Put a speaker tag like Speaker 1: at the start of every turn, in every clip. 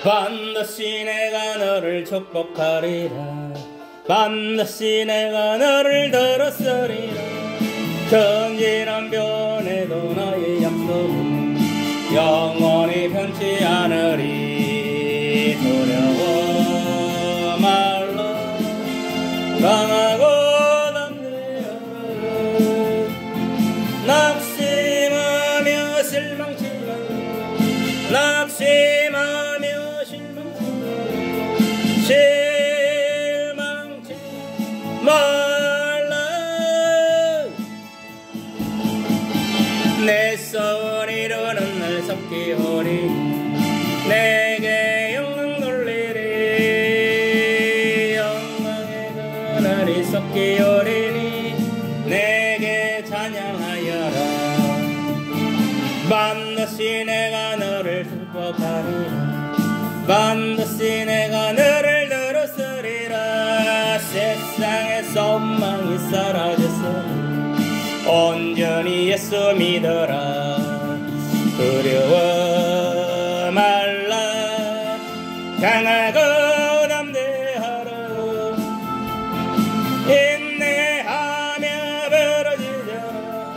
Speaker 1: 반드시 내가 너를 축복하리라. 반드시 내가 너를 들었으리라. 천지란 변해도 나의 약속은 영원히 변치 않으리. 두려워 말라. 강하고 담대하라. 낙심하며 실망치 말라. 낙심하며 실망치 말라. 내 소원 이루는 날 섭기오리. 내게 영광 돌리리. 영광의 그날이 섭기오리니 내게 찬양하여라. 반드시 내가 너를 축복하리라. 반드시 내가 너를 들었으리라. 세상의 소망이 사라졌으니 온전히 예수 믿어라. 두려워 말라. 강하고 담대하라. 인내하며 부르짖어라.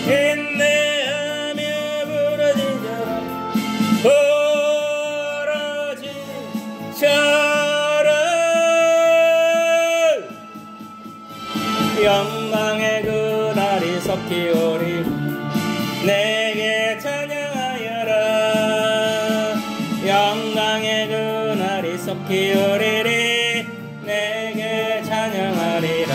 Speaker 1: 인내하며 부르짖어라. 영광의 그날이 섭기오리. 내게 찬양하여라. 영광의 그날이 섭기오리리. 내게 찬양하리라.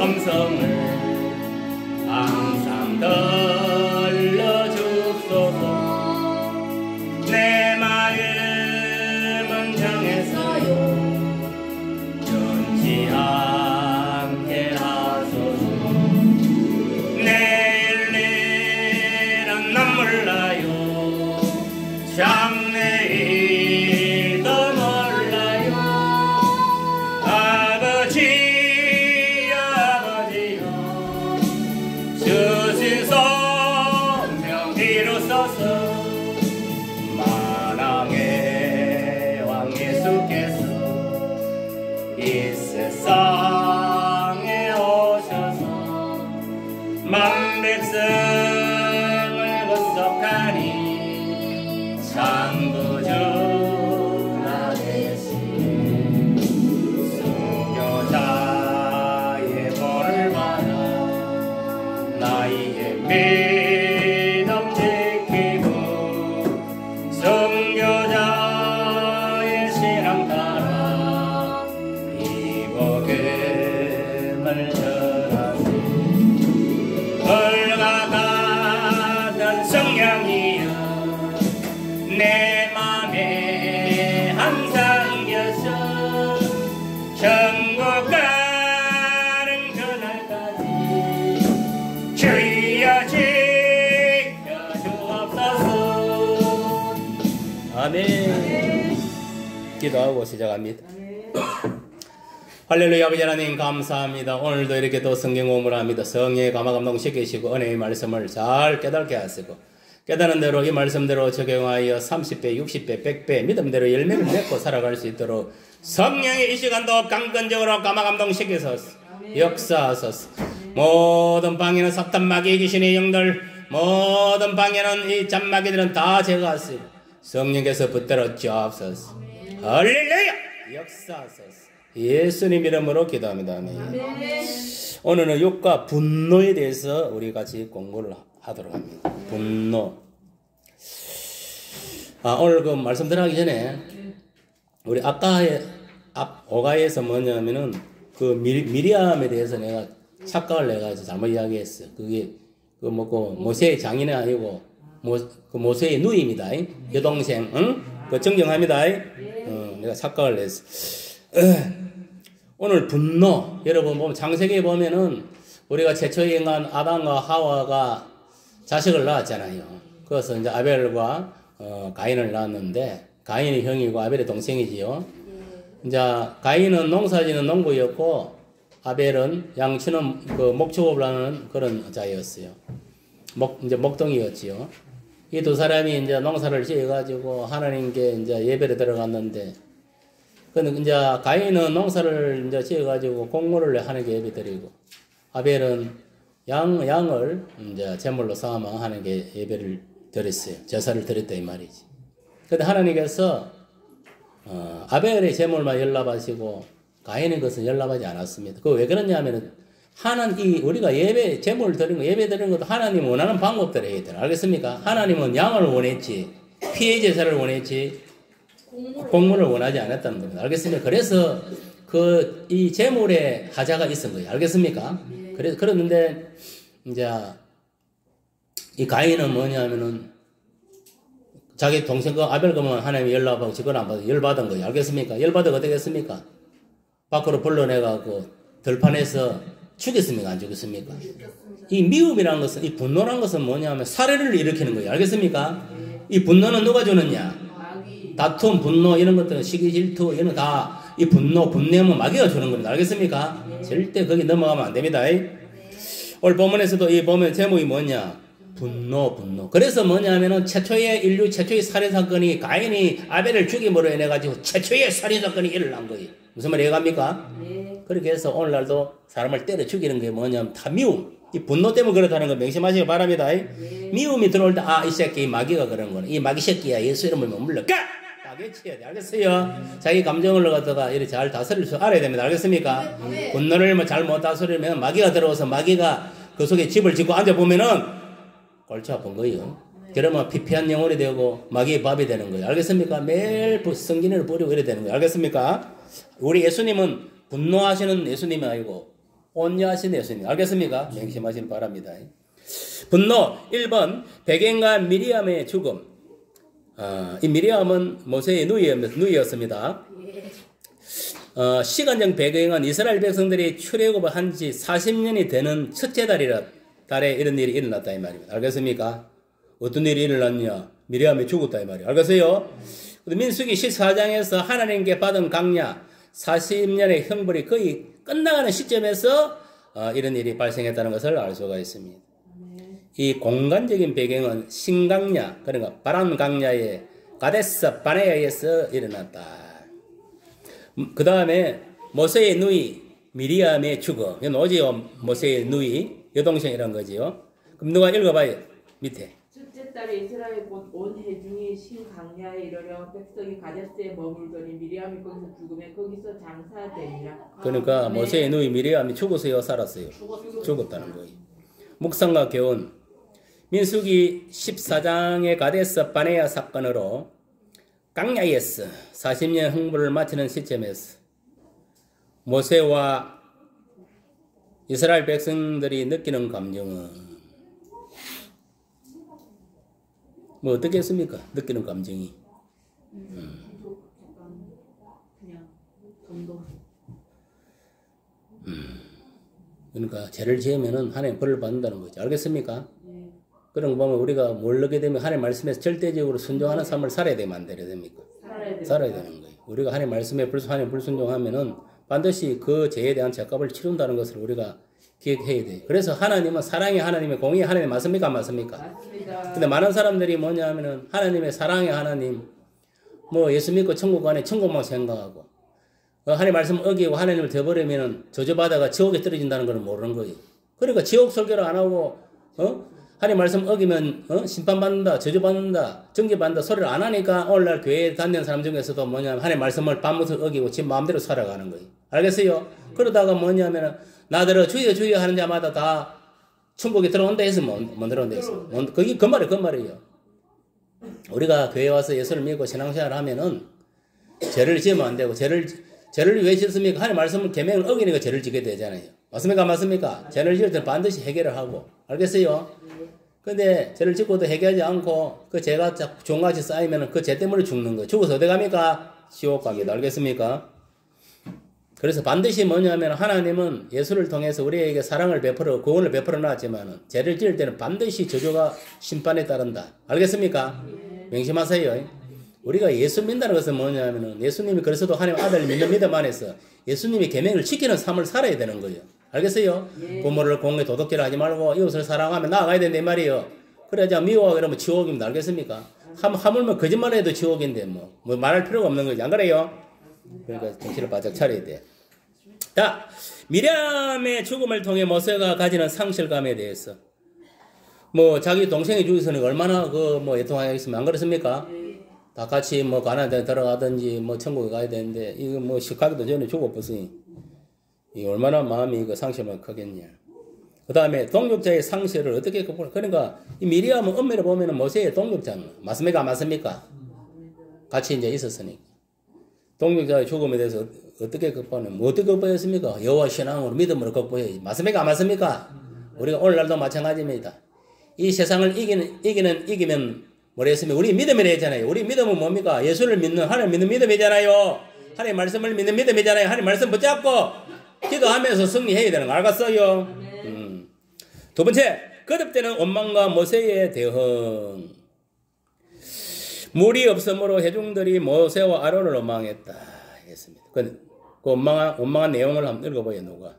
Speaker 1: 음성을 항상 들려주소서. 내 마음은 정해서요 변치 않게 하소서. 내일 일은 난 몰라요. 장래일도 몰라요. 아버지여 아버지여 주신 소명 이루소서. 만왕의 왕 예수께서 이 세상에 오셔서 만백성을 구속하니 창조주가 되신 순교자의 본을 받아 나의 믿음 지키고 순교자의 신앙 따라 이 복음을 전하세. 불과 같은 성령이여 내 맘에 항상 계셔. 천국 가는 그날까지 주여 지켜주옵소서. 아멘. 기도하고 시작합니다. 할렐루야. 아버지 하나님 감사합니다. 오늘도 이렇게 또 성경 공부를 합니다. 성령의 감화 감동 시키시고 은혜의 말씀을 잘 깨닫게 하시고 깨닫는 대로 이 말씀대로 적용하여 30배, 60배, 100배 믿음대로 열매를 맺고 살아갈 수 있도록 성령의 이 시간도 강건적으로 감화 감동 시키소서. 역사하소서. 모든 방해는 사탄 마귀 귀신의 영들, 모든 방해는 이 잔마귀들은 다 제거하시고 성령께서 붙들어 주옵소서. 할렐루야. 역사하소서. 예수님 이름으로 기도합니다. 아멘. 오늘은 욕과 분노에 대해서 우리 같이 공부를 하도록 합니다. 분노. 오늘 그 말씀 들어가기 전에 우리 아까의 오가에서 뭐냐면은 그 미리암에 대해서 내가 착각을 해가지고 잘못 이야기했어요. 그게 그 뭐고 모세의 장인이 아니고 그 모세의 누이입니다. 여동생, 응? 그 정정합니다. 내가 착각을 했어. 오늘 분노. 여러분 보면 창세기에 보면은 우리가 최초의 인간 아담과 하와가 자식을 낳았잖아요. 그래서 이제 아벨과 가인을 낳았는데 가인이 형이고 아벨이 동생이지요. 이제 가인은 농사지는 농부였고 아벨은 양치는 그 목축업을 하는 그런 자였어요. 이제 목동이었지요. 이 두 사람이 이제 농사를 지어가지고 하나님께 이제 예배를 들어갔는데, 근데 이제 가인은 농사를 이제 지어가지고 공물을 하나님께 예배 드리고, 아벨은 양을 이제 제물로 삼아 하나님께 예배를 드렸어요. 제사를 드렸다 이 말이지. 근데 하나님께서 아벨의 제물만 연락하시고 가인의 것은 연락하지 않았습니다. 그 왜 그러냐면은 우리가 예배, 제물을 드리는 거, 예배 드리는 것도 하나님 원하는 방법대로 해야 돼요. 알겠습니까? 하나님은 양을 원했지, 피해 제사를 원했지, 공물을 원하지 않았다는 겁니다. 알겠습니까? 그래서 이 제물에 하자가 있은 거예요. 알겠습니까? 그래서, 그랬는데, 이제, 이 가인은 뭐냐면은, 자기 동생 아벨 그러면 하나님이 연락하고 직권 안 받아 열받은 거예요. 알겠습니까? 열받아 어떻게 했습니까? 밖으로 불러내가고 들판에서 죽였습니까? 안 죽였습니까? 이 미움이라는 것은, 이 분노라는 것은 뭐냐면 살해를 일으키는 거예요. 알겠습니까? 이 분노는 누가 주느냐? 다툼, 분노 이런 것들은 시기 질투 이런 거 다 이 분노, 분내면 마귀가 주는 겁니다. 알겠습니까? 절대 거기 넘어가면 안 됩니다. 오늘 본문에서도 이 보면 제목이 뭐냐? 분노. 그래서 뭐냐면은 인류 최초의 살인사건이 가인이 아벨을 죽임으로 인해가지고 최초의 살인사건이 일어난 거예요. 무슨 말 이해갑니까? 그렇게 해서 오늘날도 사람을 때려 죽이는 게 뭐냐면 다 미움. 이 분노 때문에 그렇다는 거 명심하시기 바랍니다. 미움이 들어올 때, 이 새끼 마귀가 그런 거네. 이 마귀 새끼야. 예수 이름을 못 물러가! 마귀 쳐야 돼. 알겠어요? 자기 감정을 갖다가 이렇게 잘 다스릴 줄 알아야 됩니다. 알겠습니까? 분노를 잘 못 다스리면 마귀가 들어와서 마귀가 그 속에 집을 짓고 앉아보면은 골치 아픈 거예요. 그러면 피폐한 영혼이 되고 마귀의 밥이 되는 거예요. 알겠습니까? 매일 성진을 뿌리고 이래 되는 거예요. 알겠습니까? 우리 예수님은 분노하시는 예수님이 아니고 온유하신 예수님. 알겠습니까? 명심하시기 바랍니다. 분노 1번 베겐과 미리암의 죽음. 이 미리암은 모세의 누이였습니다. 시간적 배경은 이스라엘 백성들이 출애굽을 한 지 40년이 되는 첫째 달에 이런 일이 일어났다 이 말입니다. 알겠습니까? 어떤 일이 일어났냐? 미리암이 죽었다 이 말이에요. 알겠어요? 민수기 14장에서 하나님께 받은 강약 40년의 형벌이 거의 끝나가는 시점에서 이런 일이 발생했다는 것을 알 수가 있습니다. 이 공간적인 배경은 신강야, 그러니까 바람 강야의 가데스 바네아에서 일어났다. 그 다음에 모세의 누이 미리암의 죽음. 이건 오지요. 모세의 누이 여동생이란 거지요. 그럼 누가 읽어봐요. 밑에.
Speaker 2: 첫째 달에 이스라엘 곧 온 회중이 신강야에 이르려 백성이 가데스에 머물더니 미리암이 거기서 죽음에 거기서 장사되니라.
Speaker 1: 그러니까 모세의 누이 미리암이 죽었어요, 살았어요? 죽었다는 거예요. 묵상과 교훈. 민수기 14장의 가데스 바네아 사건으로 강야에서 40년 흥부를 마치는 시점에서 모세와 이스라엘 백성들이 느끼는 감정은 뭐 어떻겠습니까? 느끼는 감정이.
Speaker 2: 그냥 감동.
Speaker 1: 그러니까 죄를 지으면은 하나님 벌을 받는다는 거죠. 알겠습니까? 그런 거 보면 우리가 모르게 되면 하나님 말씀에서 절대적으로 순종하는 삶을 살아야 되면 안 되려 됩니까? 살아야 되는 거예요. 우리가 하나님 말씀에 하나님 불순종하면은 반드시 그 죄에 대한 죄값을 치른다는 것을 우리가 기억해야 돼요. 그래서 하나님은 사랑의 하나님의 공의의 하나님 맞습니까? 안 맞습니까?
Speaker 2: 맞습니다.
Speaker 1: 근데 많은 사람들이 뭐냐 하면은 하나님의 사랑의 하나님, 뭐 예수 믿고 천국 안에 천국만 생각하고, 하나님 말씀 어기고 하나님을 저버리면은 저주받아가 지옥에 떨어진다는 걸 모르는 거예요. 그러니까 지옥 설교를 안 하고, 하나님 말씀 어기면, 심판받는다, 저주받는다, 정죄받는다 소리를 안 하니까 오늘날 교회에 다니는 사람 중에서도 뭐냐면 하나님 말씀을 밤부터 어기고 지 마음대로 살아가는 거예요. 알겠어요? 그러다가 뭐냐면은 나더러 주여 주여 하는 자마다 다 천국에 들어온다 해서 못 들어온다 해서. 그게 그 말이에요. 우리가 교회 와서 예수를 믿고 신앙생활을 하면은 죄를 지으면 안 되고, 죄를 왜 짓습니까? 하나님 말씀을 계명을 어기니까 죄를 지게 되잖아요. 맞습니까? 맞습니까? 죄를 지을 때는 반드시 해결을 하고. 알겠어요? 근데 죄를 짓고도 해결하지 않고 그 죄가 종같이 쌓이면 그 죄 때문에 죽는 거예요. 죽어서 어디 갑니까? 지옥 갑니다. 알겠습니까? 그래서 반드시 뭐냐면 하나님은 예수를 통해서 우리에게 사랑을 베풀어 구원을 베풀어 놨지만은 죄를 지을 때는 반드시 저주가 심판에 따른다. 알겠습니까? 명심하세요. 우리가 예수 믿는다는 것은 뭐냐면은 예수님이 그래서도 하나님 아들을 믿는 믿음 안에서 예수님이 계명을 지키는 삶을 살아야 되는 거예요. 알겠어요? 부모를 공에 도덕질을 하지 말고 이웃을 사랑하며 나아가야 된다 이 말이에요. 그래야 미워하고 그러면 지옥입니다. 알겠습니까? 하물며 거짓말해도 지옥인데 뭐 말할 필요가 없는 거지. 안 그래요? 그러니까 정신을 바짝 차려야 돼. 자, 미리암의 죽음을 통해 모세가 가지는 상실감에 대해서 뭐 자기 동생이 죽었으니까 얼마나 애통하겠습니까? 안 그렇습니까? 다 같이 뭐 가나안 데 들어가든지 뭐 천국에 가야 되는데 이거 뭐 시카고도 전에 죽어버렸으니 이 얼마나 마음이 상실만 크겠냐. 그 다음에 동력자의 상실을 어떻게 극복할? 그러니까 이 미리암은 엄밀히 보면은 모세의 동력자는 맞습니까? 안 맞습니까? 같이 이제 있었으니까. 동력자의 죽음에 대해서 어떻게 극복하는? 뭐 어떻게 극복했습니까? 여호와 신앙으로 믿음으로 극복해야지. 맞습니까? 안 맞습니까? 우리가 오늘날도 마찬가지입니다. 이 세상을 이기면 뭐랬으면 우리 믿음이라 했잖아요. 우리 믿음은 뭡니까? 예수를 믿는 하나님 믿는 믿음이잖아요. 하나님 말씀을 믿는 믿음이잖아요. 하나님 말씀 붙잡고 기도하면서 승리해야 되는 거 알겠어요? 두 번째, 거듭되는 원망과 모세의 대응. 물이 없으므로 회중들이 모세와 아론을 원망했다 했습니다. 그 원망한 내용을 한번 읽어봐요. 누가?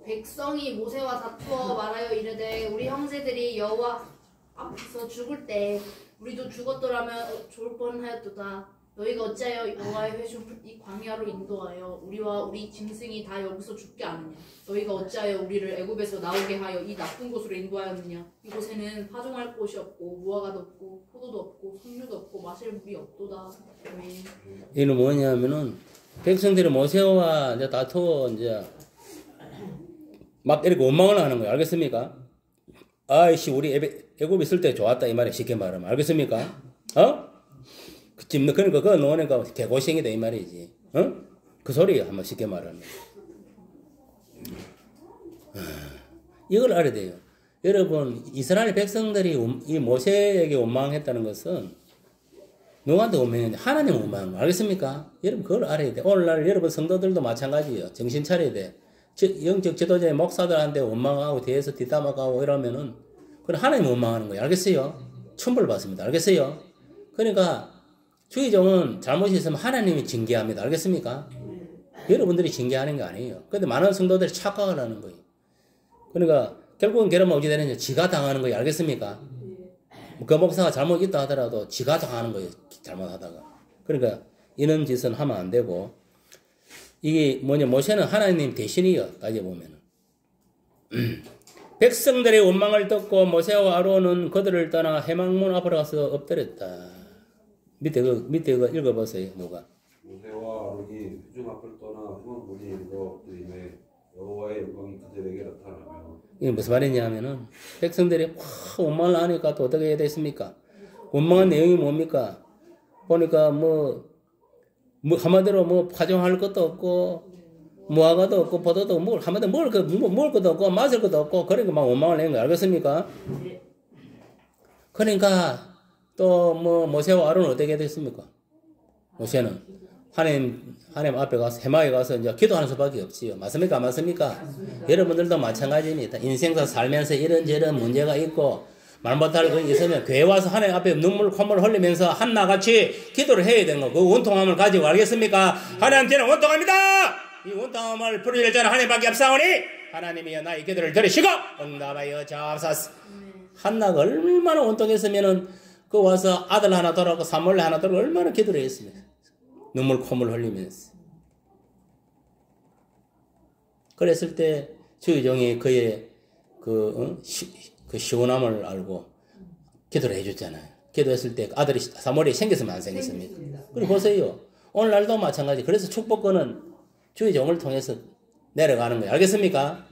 Speaker 3: 백성이 모세와 다투어 말하여 이르되 우리 형제들이 여호와 앞에서 죽을 때 우리도 죽었더라면 좋을 뻔하였도다. 너희가 어찌하여 여호와의 회중을 이 광야로 인도하여 우리와 우리 짐승이 다 여기서 죽게 하느냐? 너희가 어찌하여 우리를 애굽에서 나오게 하여 이 나쁜 곳으로 인도하였느냐? 이곳에는 파종할 곳이 없고 무화과도 없고 포도도 없고 석류도 없고 마실 물이 없도다.
Speaker 1: 이는 뭐냐면은 백성들이 모세와 이제 다투어 이제 막 이렇게 원망을 하는 거예요. 알겠습니까? 아이씨 우리 애굽에 있을 때 좋았다 이 말이야. 쉽게 말하면 알겠습니까? 그러니까 그거 놓으니까 개고생이다 이 말이지. 그 소리예요. 한번 쉽게 말하면. 이걸 알아야 돼요. 여러분, 이스라엘 백성들이 이 모세에게 원망했다는 것은 누구한테 원망했는데 하나님 원망한 거 알겠습니까? 여러분 그걸 알아야 돼. 오늘날 여러분 성도들도 마찬가지예요. 정신 차려야 돼. 영적 지도자의 목사들한테 원망하고 뒤에서 뒷담화하고 이러면은 그건 하나님 원망하는 거예요. 알겠어요? 천벌 받습니다. 알겠어요? 그러니까 주의종은 잘못이 있으면 하나님이 징계합니다. 알겠습니까? 여러분들이 징계하는 게 아니에요. 근데 많은 성도들이 착각을 하는 거예요. 그러니까 결국은 결혼은 어찌 되느냐? 지가 당하는 거예요. 알겠습니까? 그 목사가 잘못 있다 하더라도 지가 당하는 거예요. 잘못하다가. 그러니까 이런 짓은 하면 안 되고 이게 뭐냐? 모세는 하나님 대신이요. 따져보면은. 백성들의 원망을 듣고 모세와 아론은 그들을 떠나 해망문 앞으로 가서 엎드렸다. 밑에 그 읽어보세요. 누가?
Speaker 4: 모세와 아론이 회중 앞을 떠나 해망문에 이르러 엎드리매 여호와의 영광이 그들에게 나타나며.
Speaker 1: 이게 무슨 말이냐면은 백성들이 원망을 하니까 또 어떻게 해야 됐습니까? 원망한 내용이 뭡니까? 보니까 뭐 한마디로 뭐 파종할 것도 없고 무화과도 없고 포도도 없고 한마디로 먹을 것도 없고 마실 것도 없고 그러니까 막 원망을 낸 거예요. 알겠습니까? 그러니까 또 뭐 모세와 아론은 어떻게 됐습니까? 모세는 하나님 앞에 가서 해마에 가서 이제 기도하는 수밖에 없지요. 맞습니까? 맞습니까? 여러분들도 마찬가지입니다. 인생사 살면서 이런저런 문제가 있고 말 못할 거 있으면 교회 와서 하나님 앞에 눈물 콧물 흘리면서 한나같이 기도를 해야 되는 거. 그 원통함을 가지고 알겠습니까? 하나님께는 원통합니다. 이 원통함을 풀어줄 자는 하나님밖에 없사오니 하나님이여 나의 기도를 들으시고 응답하여 주옵소서. 한나가 얼마나 원통했으면은 그 와서 아들 하나 돌아오고 사물레 하나 돌아오고 얼마나 기도를 했습니까? 눈물 콧물 흘리면서. 그랬을 때 주의종이 그의 그 시원함을 알고 기도를 해줬잖아요. 기도했을 때 아들이 사물이 생겼으면 안 생겼습니까? 그리고 보세요. 오늘날도 마찬가지. 그래서 축복권은 주의종을 통해서 내려가는 거예요. 알겠습니까?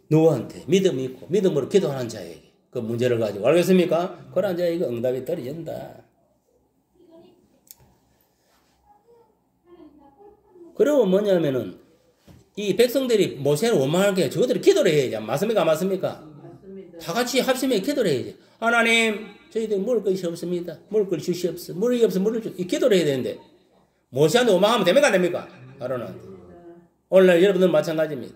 Speaker 1: 누구한테? 믿음이 있고 믿음으로 기도하는 자에게 그 문제를 가지고 알겠습니까? 그런 자에게 응답이 떨어진다. 그리고 뭐냐면은 이 백성들이 모세를 원망할 게 저들이 기도를 해야지. 맞습니까? 맞습니까?
Speaker 2: 맞습니다.
Speaker 1: 다 같이 합심해 기도를 해야지. 하나님, 저희들 먹을 것이 없습니다. 먹을 걸 주시옵소서. 물이 없어 물을 이 기도를 해야 되는데 모세한테 원망하면 됩니까? 안 됩니까? 아론한테. 오늘날 여러분들 마찬가지입니다.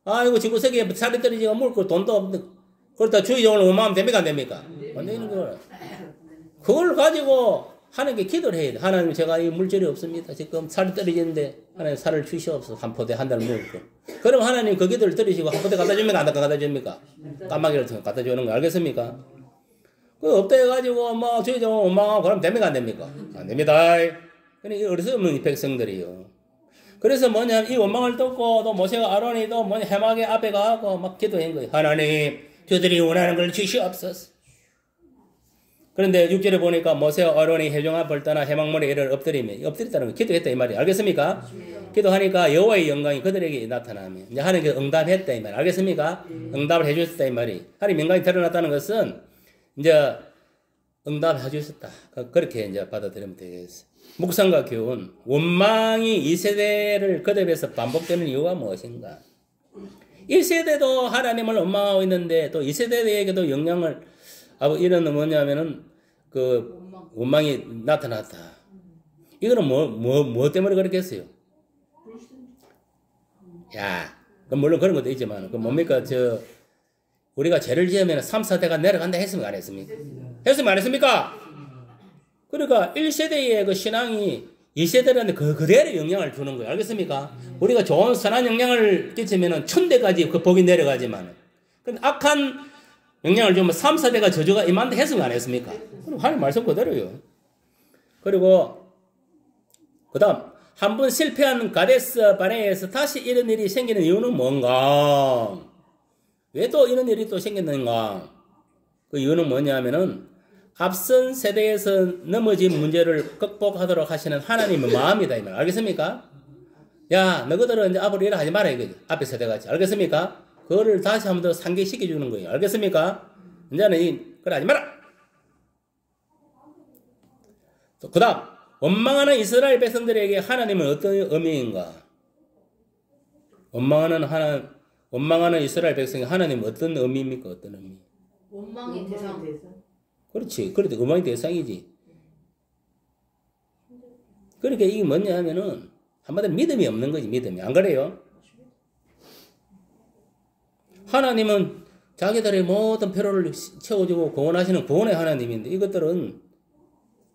Speaker 1: 아이고 지구세계에 살이 떨어지고 먹을 거 돈도 없는데 그렇다 주의종을 원망하면 됩니까? 안 됩니까? 안 되는 거야. 그걸 가지고 하는 게 기도를 해야 돼. 하나님 제가 이 물질이 없습니다. 지금 살이 떨어지는데 하나님 살을 주시옵소서. 한 포대 한 달 먹을 거. 그럼 하나님 그 기도를 들으시고 한 포대 갖다 줍니까? 안 갖다 줍니까? 까마귀를 갖다 주는 거 알겠습니까? 그 없다 해가지고 뭐 주의종 원망하고 그러면 됩니까? 안 됩니까? 안 됩니다. 그러니까 어리석은 이 백성들이요. 그래서 뭐냐면 이 원망을 듣고 또 모세와 아론이 또 뭐냐 해막의 앞에 가고 막 기도한 거예요. 하나님 저들이 원하는 걸 주시옵소서. 그런데 6절에 보니까 모세와 아론이 회중 앞을 떠나 해막물에 이를 엎드렸다는 거 기도했다 이 말이에요. 알겠습니까? 기도하니까 여호와의 영광이 그들에게 나타나며 이제 하나님께 응답했다 이 말. 알겠습니까? 응답을 해주셨다 이 말이. 하나님 영광이 드러났다는 것은 이제 응답해 주셨다. 그렇게 이제 받아들이면 되겠어요. 묵상과 교훈. 원망이 2세대를 거듭해서 반복되는 이유가 무엇인가? 1세대도 하나님을 원망하고 있는데 또 2세대에게도 영향을 이런 뭐냐면은 그 원망이 나타났다. 이거는 뭐 때문에 그렇게 했어요? 야, 물론 그런 것도 있지만 그 뭡니까 우리가 죄를 지으면 3, 4대가 내려간다 했습니까? 안 했습니까? 했습니까? 안 했습니까? 그러니까 1세대의 그 신앙이 2세대한테 그대로 영향을 주는 거예요. 알겠습니까? 우리가 좋은 선한 영향을 끼치면 1000대까지 그 복이 내려가지만 근데 악한 영향을 주면 3, 4대가 저주가 임한다 했으면 안 했습니까? 그럼 하나님 말씀 그대로요. 그리고 그 다음 한 번 실패한 가데스 바네에서 다시 이런 일이 생기는 이유는 뭔가? 왜 또 이런 일이 또 생겼는가? 그 이유는 뭐냐면은 앞선 세대에서 넘어진 문제를 극복하도록 하시는 하나님의 마음이다 이 말. 알겠습니까? 야 너희들은 이제 앞으로 일 하지 마라 이거지. 앞에 세대같이. 알겠습니까? 그거를 다시 한 번 더 상기시켜 주는 거예요. 알겠습니까? 이제는 그걸 하지 마라. 그 다음 원망하는 이스라엘 백성들에게 하나님은 어떤 의미인가? 원망하는 이스라엘 백성이 하나님은 어떤 의미입니까? 어떤 의미?
Speaker 3: 원망의 대상.
Speaker 1: 그렇지. 그래도 원망의 대상이지. 그러니까 이게 뭐냐 하면은 한마디로 믿음이 없는 거지. 믿음이. 안 그래요? 하나님은 자기들의 모든 필요를 채워주고 구원하시는 구원의 하나님인데 이것들은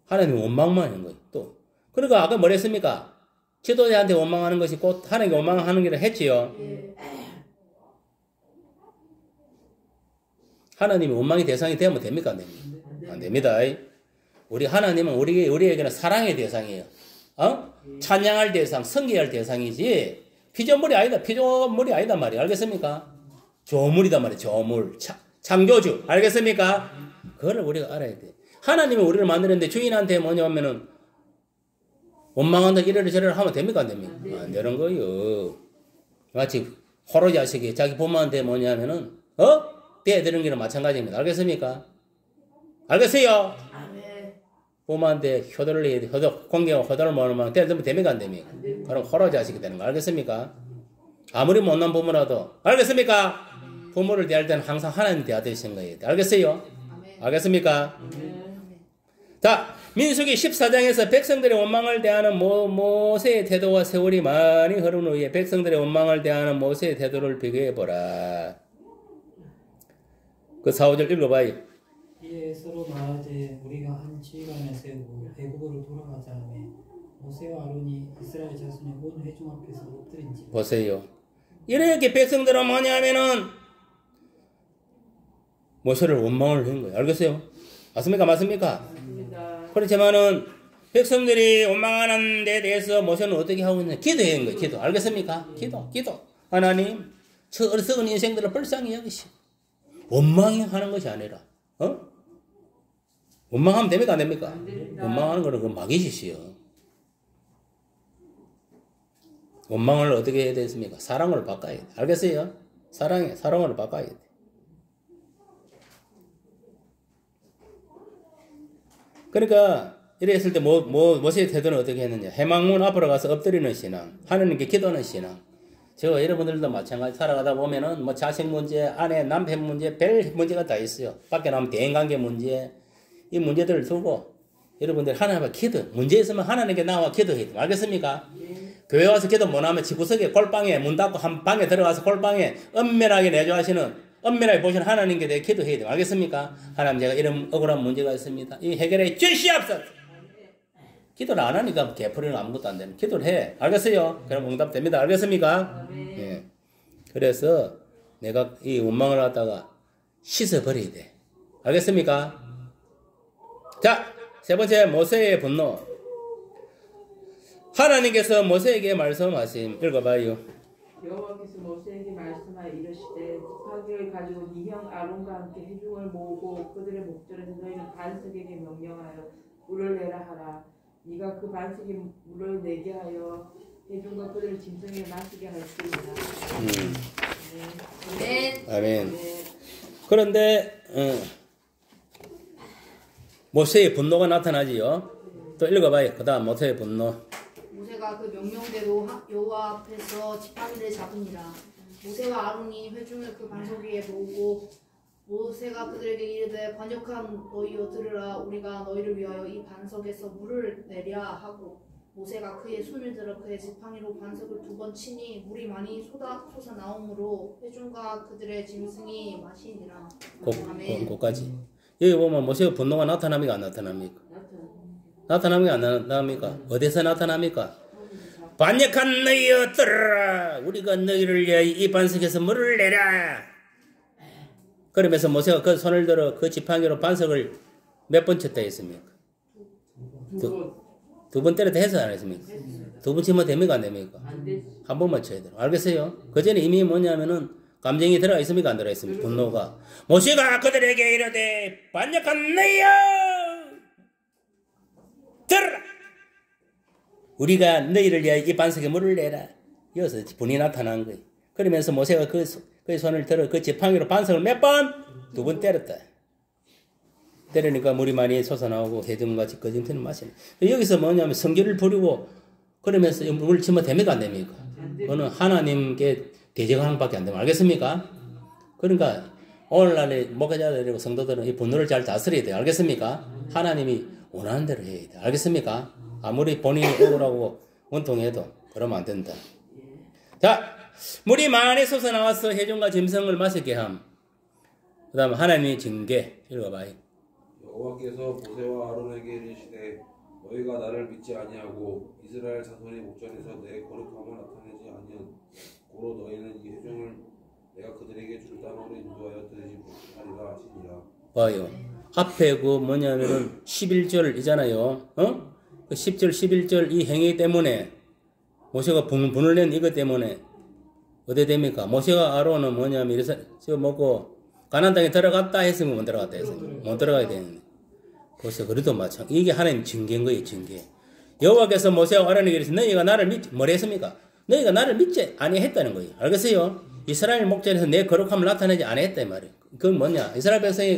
Speaker 1: 하나님 원망만 하는 거예요. 또 그러니까 아까 뭐랬습니까? 지도자한테 원망하는 것이 곧 하나님께 원망하는 게라 했지요. 하나님이 원망의 대상이 되면 됩니까? 안 됩니까? 안 됩니다. 우리 하나님은 우리에게는 사랑의 대상이에요. 찬양할 대상, 성기할 대상이지 피조물이 아니다. 피조물이 아니다 말이에요. 알겠습니까? 조물이다 말이에요. 조물. 창조주. 알겠습니까? 그걸 우리가 알아야 돼. 하나님이 우리를 만드는데 주인한테 뭐냐면은 원망한다 이래라 저래라 하면 됩니까? 안 됩니까? 안 되는 거예요. 마치 호로 자식이 자기 부모한테 뭐냐면은 대드는 게는 마찬가지입니다. 알겠습니까? 알겠어요? 부모한테 효도를 해야 돼. 공경하고 효도를 못하면 대들면 됩니까? 안 됩니까? 그럼 호로 자식이 되는 거 알겠습니까? 아무리 못난 부모라도 알겠습니까? 부모를 대할 때는 항상 하나님 대하듯이 생각해야 돼. 알겠어요? 알겠습니까? 자, 민수기 14장에서 백성들의 원망을 대하는 모세의 태도와 세월이 많이 흐른 후에 백성들의 원망을 대하는 모세의 태도를 비교해보라. 그 4~5절 읽어봐요.
Speaker 5: 이에 서로 말하되 우리가 한 지휘관을 세우고 애굽으로 돌아가자 하매 모세와 아론이 이스라엘 자손의 온 회중 앞에서 엎드린지라.
Speaker 1: 보세요. 이렇게 백성들은 뭐냐면은 모세를 원망을 한 거예요. 알겠어요? 맞습니까? 맞습니까? 그렇지만은 백성들이 원망하는 데 대해서 모세는 어떻게 하고 있냐? 기도한 거예요. 기도. 알겠습니까? 기도. 하나님, 저 어리석은 인생들을 불쌍히 여기시. 원망이 하는 것이 아니라, 원망하면 됩니까? 안 됩니까? 원망하는 거는 그 마귀짓이요. 원망을 어떻게 해야 되겠습니까? 사랑으로 바꿔야 돼. 알겠어요? 사랑으로 바꿔야 돼. 그러니까 이래 했을 때 모세의 태도는 어떻게 했느냐? 해망문 앞으로 가서 엎드리는 신앙, 하나님께 기도하는 신앙. 저 여러분들도 마찬가지 살아가다 보면은 뭐 자식 문제, 아내, 남편 문제, 별 문제가 다 있어요. 밖에 나오면 대인관계 문제, 이 문제들을 두고 여러분들 하나님께 기도, 문제 있으면 하나님께 나와 기도해야 돼요. 알겠습니까? 교회 와서 기도 못하면 집구석에 골방에 문 닫고 한 방에 들어가서 골방에 엄밀하게 내조하시는 엄밀하게 보시는 하나님께 대해 기도해야 돼요. 알겠습니까? 하나님 제가 이런 억울한 문제가 있습니다. 이 해결해 주시옵소서. 기도를 안 하니까 개풀이는 아무것도 안 되는. 기도를 해. 알겠어요? 그럼 응답됩니다. 알겠습니까? 예. 그래서 내가 이 원망을 갖다가 씻어버려야 돼. 알겠습니까? 자, 세 번째 모세의 분노. 하나님께서 모세에게 말씀하심. 읽어봐요.
Speaker 2: 여호와께서 모세에게 말씀하여 이르시되 지팡이를 가지고 네 형 아론과 함께 회중을 모으고 그들의 목전에서 너희는 반석에게 명령하여 물을 내라 하라. 네가 그 반석에 물을 내게 하여 회중과 그들의 짐승에 마시게 할지니라.
Speaker 1: 아멘. 그런데 모세의 분노가 나타나지요. 또 읽어봐요. 그 다음 모세의 분노.
Speaker 3: 모세가 그 명령대로 여호와 앞에서 지팡이를 잡으니라. 모세와 아론이 회중을 그 반석 위에 모으고 모세가 그들에게 이르되 관역한 너희여 들으라. 우리가 너희를 위하여 이 반석에서 물을 내랴 하고 모세가 그의 손을 들어 그의 지팡이로 반석을 2번 치니 물이 많이 솟아 나오므로 회중과 그들의 짐승이 마시니라.
Speaker 1: 거기까지. 여기 보면 모세의 분노가 나타납니까? 안 나타납니까? 나타납니까? 안 나타납니까? 어디서 나타납니까? 반역한 너희여 들으라. 우리가 너희를 위하여 이 반석에서 물을 내라. 그러면서 모세가 그 손을 들어 그 지팡이로 반석을 몇 번 쳤다 했습니까? 두 번 때렸다 해서 안 했습니까? 2번 치면 됩니까? 안 됩니까? 한 번만 쳐야 돼요. 알겠어요? 그 전에 이미 뭐냐면은 감정이 들어가 있습니까? 안 들어가 있습니까? 분노가. 모세가 그들에게 이르되 반역한 너희여 들으라. 우리가 너희를 위하여 이 반석에 물을 내라. 여기서 분이 나타난 거예요. 그러면서 모세가 그 손을 들어 그 지팡이로 반석을 몇 번? 2번 때렸다. 때리니까 물이 많이 솟아나오고 해전같이 거짓되는 맛이네. 여기서 뭐냐면 성결을 부리고 그러면서 물을 치면 됩니까 안 됩니까? 그거는 하나님께 대적하는 밖에 안 됩니다. 알겠습니까? 그러니까 오늘날의 목회자들이고 성도들은 이 분노를 잘 다스려야 돼요. 알겠습니까? 하나님이 원하는 대로 해야 돼요. 알겠습니까? 아무리 본인이 억울하고 원통해도 그러면 안 된다. 자, 물이 많이 솟아나와서 해전과 짐승을 마시게 함. 그 다음 하나님의 징계 읽어봐요.
Speaker 4: 여호와께서 모세와 아론에게 이르시되 너희가 나를 믿지 아니하고 이스라엘 자손의 목전에서 내 거룩함을 나타내지 아니한 고로 너희는 이 회중을 내가 그들에게 줄 땅으로 인도하여 들이지 못하리라 하시니라.
Speaker 1: 봐요. 앞에 그 뭐냐면은 11절이잖아요. 그 10절, 11절 이 행위 때문에 모세가 분을 낸 이것 때문에 어디 됩니까? 모세가 아론은 뭐냐면 이래서 저 먹고 가나안 땅에 들어갔다 했으면 못 들어갔다 했으면 못 들어가야 되는데 벌써 그래도 마찬가지. 이게 하나님 징계인 거예요. 징계. 여호와께서 모세와 아론에게 이르시되 너희가 나를 믿지 뭐라 했습니까? 너희가 나를 믿지 아니했다는 거예요. 알겠어요? 이스라엘 목전에서 내 거룩함을 나타내지 아니했다 이 말이에요. 그건 뭐냐? 이스라엘 백성이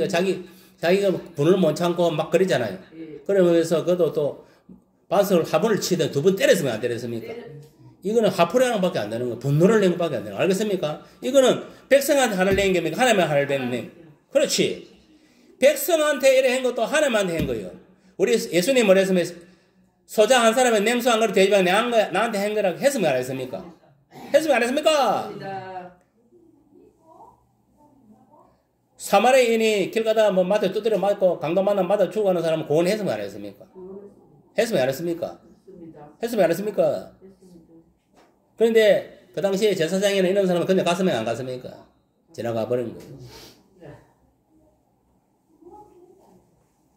Speaker 1: 자기가 분을 못 참고 막 그러잖아요. 그러면서 그도 또 반석을 화분을 치든 두 번 때렸으면 안 때렸습니까? 이거는 화풀이하는 밖에 안 되는 거예요. 분노를 낸 것밖에 안 되는 거예요. 알겠습니까? 이거는 백성한테 화를 낸 겁니까? 하나님한테 화를 낸 겁니까? 그렇지. 백성한테 이래 한 것도 하나님한테 한 거예요. 우리 예수님 뭐라 했으면 소자 한 사람의 냉수 한 그릇 돼지방 나한테 한 거라고 했으면 안 했습니까? 했으면 안 했습니까? 사마리아인이 길 가다가 뭐 마트 두드려 맞고 강도 만나 맞아 죽어가는 사람은 구원했으면 안 했습니까? 했으면 안 했습니까? 했으면 안 했습니까? 그런데 그 당시에 제사장이나 이런 사람은 그냥 갔으면 안 갔습니까? 지나가 버린 거예요.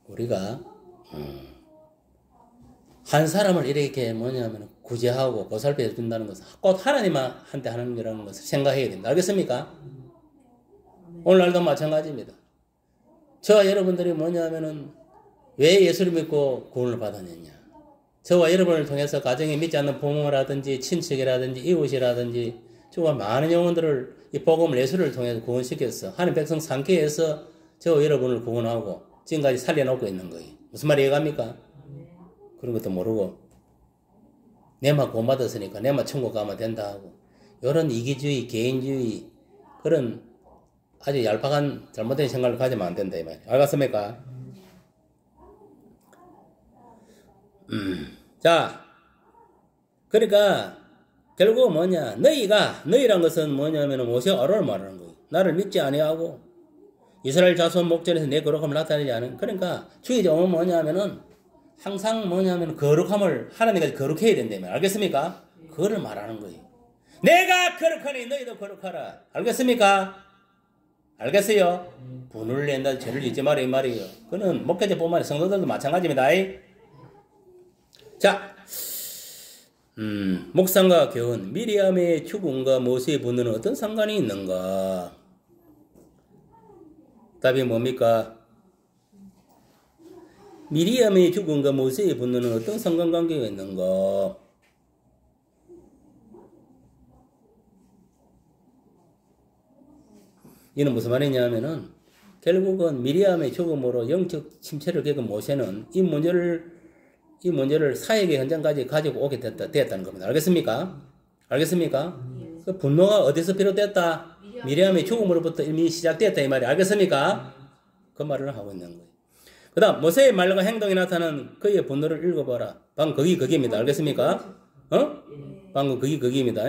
Speaker 1: 우리가 한 사람을 이렇게 뭐냐면 구제하고 보살펴 준다는 것은 꼭 하나님한테 하는 거라는 것을 생각해야 됩니다. 알겠습니까? 오늘날도 마찬가지입니다. 저와 여러분들이 뭐냐면은 왜 예수를 믿고 구원을 받았느냐? 저와 여러분을 통해서 가정에 믿지 않는 부모라든지 친척이라든지 이웃이라든지 저와 많은 영혼들을 이 복음을 예수를 통해서 구원시켰어. 하나님 백성 상계해서 저와 여러분을 구원하고 지금까지 살려놓고 있는 거예요. 무슨 말이 이해갑니까? 그런 것도 모르고 내만 구원받았으니까 내만 천국 가면 된다 하고 이런 이기주의, 개인주의 그런 아주 얄팍한 잘못된 생각을 가지면 안 된다 이 말이에요. 알겠습니까? 자, 그러니까 결국 뭐냐? 너희란 것은 뭐냐면 모세와 아론을 말하는 거예요. 나를 믿지 아니하고 이스라엘 자손 목전에서 내 거룩함을 나타내지 않은. 그러니까 주의점은 뭐냐면은 항상 뭐냐면 거룩함을 하나님까지 거룩해야 된다며. 알겠습니까? 그거를 말하는 거예요. 내가 거룩하니 너희도 거룩하라. 알겠습니까? 알겠어요? 분을 낸다 죄를 짓지 마라 이 말이에요. 그는 목회자뿐만 아니라 성도들도 마찬가지입니다. 자, 묵상과 교훈. 미리암의 죽음과 모세의 분노는 어떤 상관이 있는가? 답이 뭡니까? 미리암의 죽음과 모세의 분노는 어떤 상관관계가 있는가? 이는 무슨 말이냐면은 결국은 미리암의 죽음으로 영적 침체를 겪은 모세는 이 문제를 사역의 현장까지 가지고 오게 되었다는 겁니다. 알겠습니까? 알겠습니까? 그 분노가 어디서 비롯됐다? 미리암의 죽음으로부터 이미 시작되었다 이 말이 알겠습니까? 그 말을 하고 있는 거예요. 그 다음 모세의 말과 행동이 나타나는 그의 분노를 읽어봐라. 방금 거기입니다. 알겠습니까? 방금 거기입니다.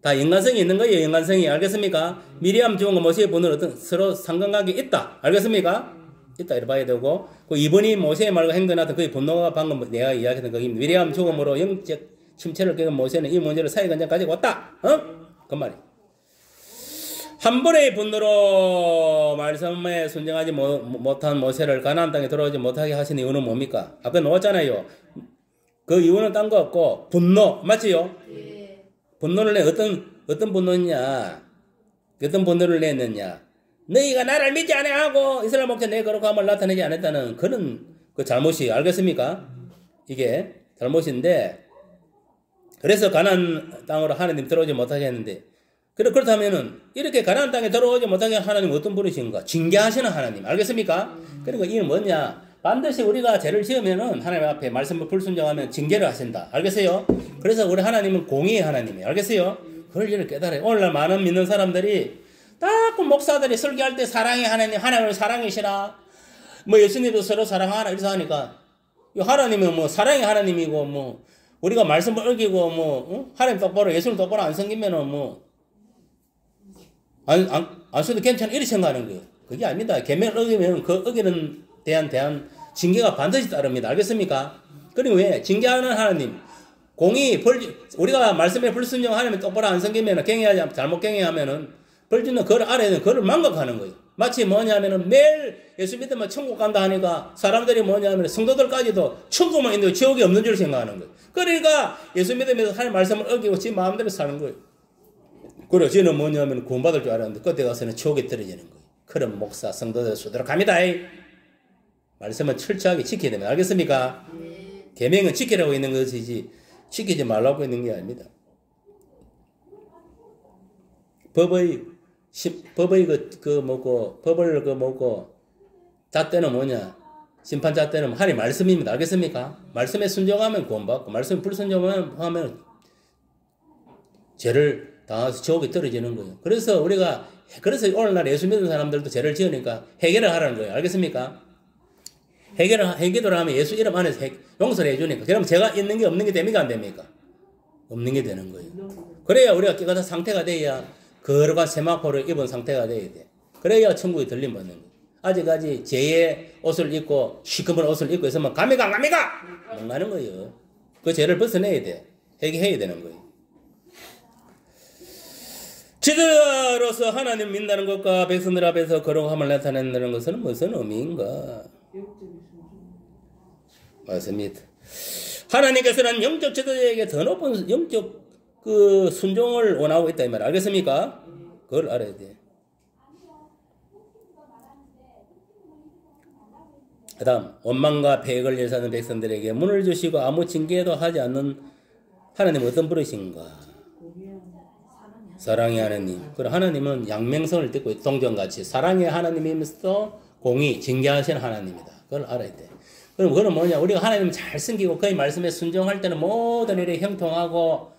Speaker 1: 다 연관성이 있는 거예요. 연관성이. 알겠습니까? 미리암 죽음과 모세의 분노는 어떤 서로 상관관계 있다. 알겠습니까? 있다 이렇게 봐야 되고 그 이번이 모세의 말과 행동이 나타난 그의 분노가 방금 내가 이야기했던 거입니다. 미리암 죽음으로 영적 침체를 겪은 모세는 이 문제를 사회 현장 가지고 왔다. 그 말이. 한 번의 분노로 말씀에 순종하지 못한 모세를 가나안 땅에 돌아오지 못하게 하신 이유는 뭡니까? 아까 나왔잖아요. 그 이유는 딴 거 없고 분노 맞지요? 분노를 내 어떤 분노냐? 어떤 분노를 냈느냐? 너희가 나를 믿지 아니하고 이스라엘 목전 내 거룩함을 나타내지 않았다는 그런 그 잘못이 알겠습니까? 이게 잘못인데 그래서 가나안 땅으로 하나님 들어오지 못하게 했는데 그렇다면은 이렇게 가나안 땅에 들어오지 못하게 하나님 어떤 분이신가? 징계하시는 하나님. 알겠습니까? 그러니까 이게 뭐냐? 반드시 우리가 죄를 지으면은 하나님 앞에 말씀을 불순종하면 징계를 하신다. 알겠어요? 그래서 우리 하나님은 공의의 하나님이에요. 알겠어요? 그걸 이를 깨달아요. 오늘날 많은 믿는 사람들이 자꾸 목사들이 설교할 때 사랑의 하나님, 하나님을 사랑이시라. 뭐 예수님도 서로 사랑하라. 이래서 하니까 하나님은 뭐 사랑의 하나님이고 뭐 우리가 말씀을 어기고 뭐 하나님 똑바로 예수를 똑바로 안 섬기면은 뭐 안 써도 괜찮아. 이렇게 생각하는 거예요. 그게 아닙니다. 계명을 어기면 그 어기는 대한 징계가 반드시 따릅니다. 알겠습니까? 그리고 왜? 징계하는 하나님, 공의, 우리가 말씀에 불순종하면 똑바로 안 섬기면, 잘못 경영하면은, 벌주는 그걸 알아야 되는, 그걸 망각하는 거예요. 마치 뭐냐면은 매일 예수 믿으면 천국 간다 하니까 사람들이 뭐냐면 성도들까지도 천국만 있는데 지옥이 없는 줄 생각하는 거예요. 그러니까 예수 믿으면서 하나님 말씀을 어기고 지 마음대로 사는 거예요. 그래, 저는 뭐냐면 구원받을 줄 알았는데 그때 가서는 지옥에 떨어지는 거예요. 그런 목사, 성도들 수도록 갑니다. 말씀은 철저하게 지켜야 됩니다. 알겠습니까? 계명은 지키라고 있는 것이지 지키지 말라고 있는 게 아닙니다. 법을 잣대는 뭐냐? 심판 잣대는 하나님 말씀입니다. 알겠습니까? 말씀에 순종하면 구원받고 말씀에 불순종하면 죄를 당해서 지옥에 떨어지는 거예요. 그래서 오늘날 예수 믿는 사람들도 죄를 지으니까 해결을 하라는 거예요. 알겠습니까? 해결을 하면 예수 이름 안에서 용서를 해주니까. 그러면 죄가 있는 게 없는 게 됩니까? 안 됩니까? 없는 게 되는 거예요. 그래야 우리가 깨끗한 상태가 돼야 거룩한 세마포를 입은 상태가 돼야 돼. 그래야 천국에 들림 받는 거예요. 아직까지 죄의 옷을 입고 시커먼 옷을 입고 있으면 감히가 못 가는 거예요. 그 죄를 벗어내야 돼. 해결해야 되는 거예요. 지도자로서 하나님 믿는다는 것과 백성들 앞에서 거룩함을 나타낸다는 것은 무슨 의미인가? 맞습니다. 하나님께서는 영적 지도자에게 더 높은 영적 순종을 원하고 있다 이 말 알겠습니까? 그걸 알아야 돼. 그 다음 원망과 폐역을 일사하는 백성들에게 문을 주시고 아무 징계도 하지 않는 하나님은 어떤 분이신가? 사랑의 하나님. 그리고 하나님은 양명성을 띠고 있고 동정같이 사랑의 하나님이면서도 공의, 징계하시는 하나님이다. 그걸 알아야 돼. 그럼 그건 뭐냐? 우리가 하나님 잘 섬기고 그의 말씀에 순종할 때는 모든 일이 형통하고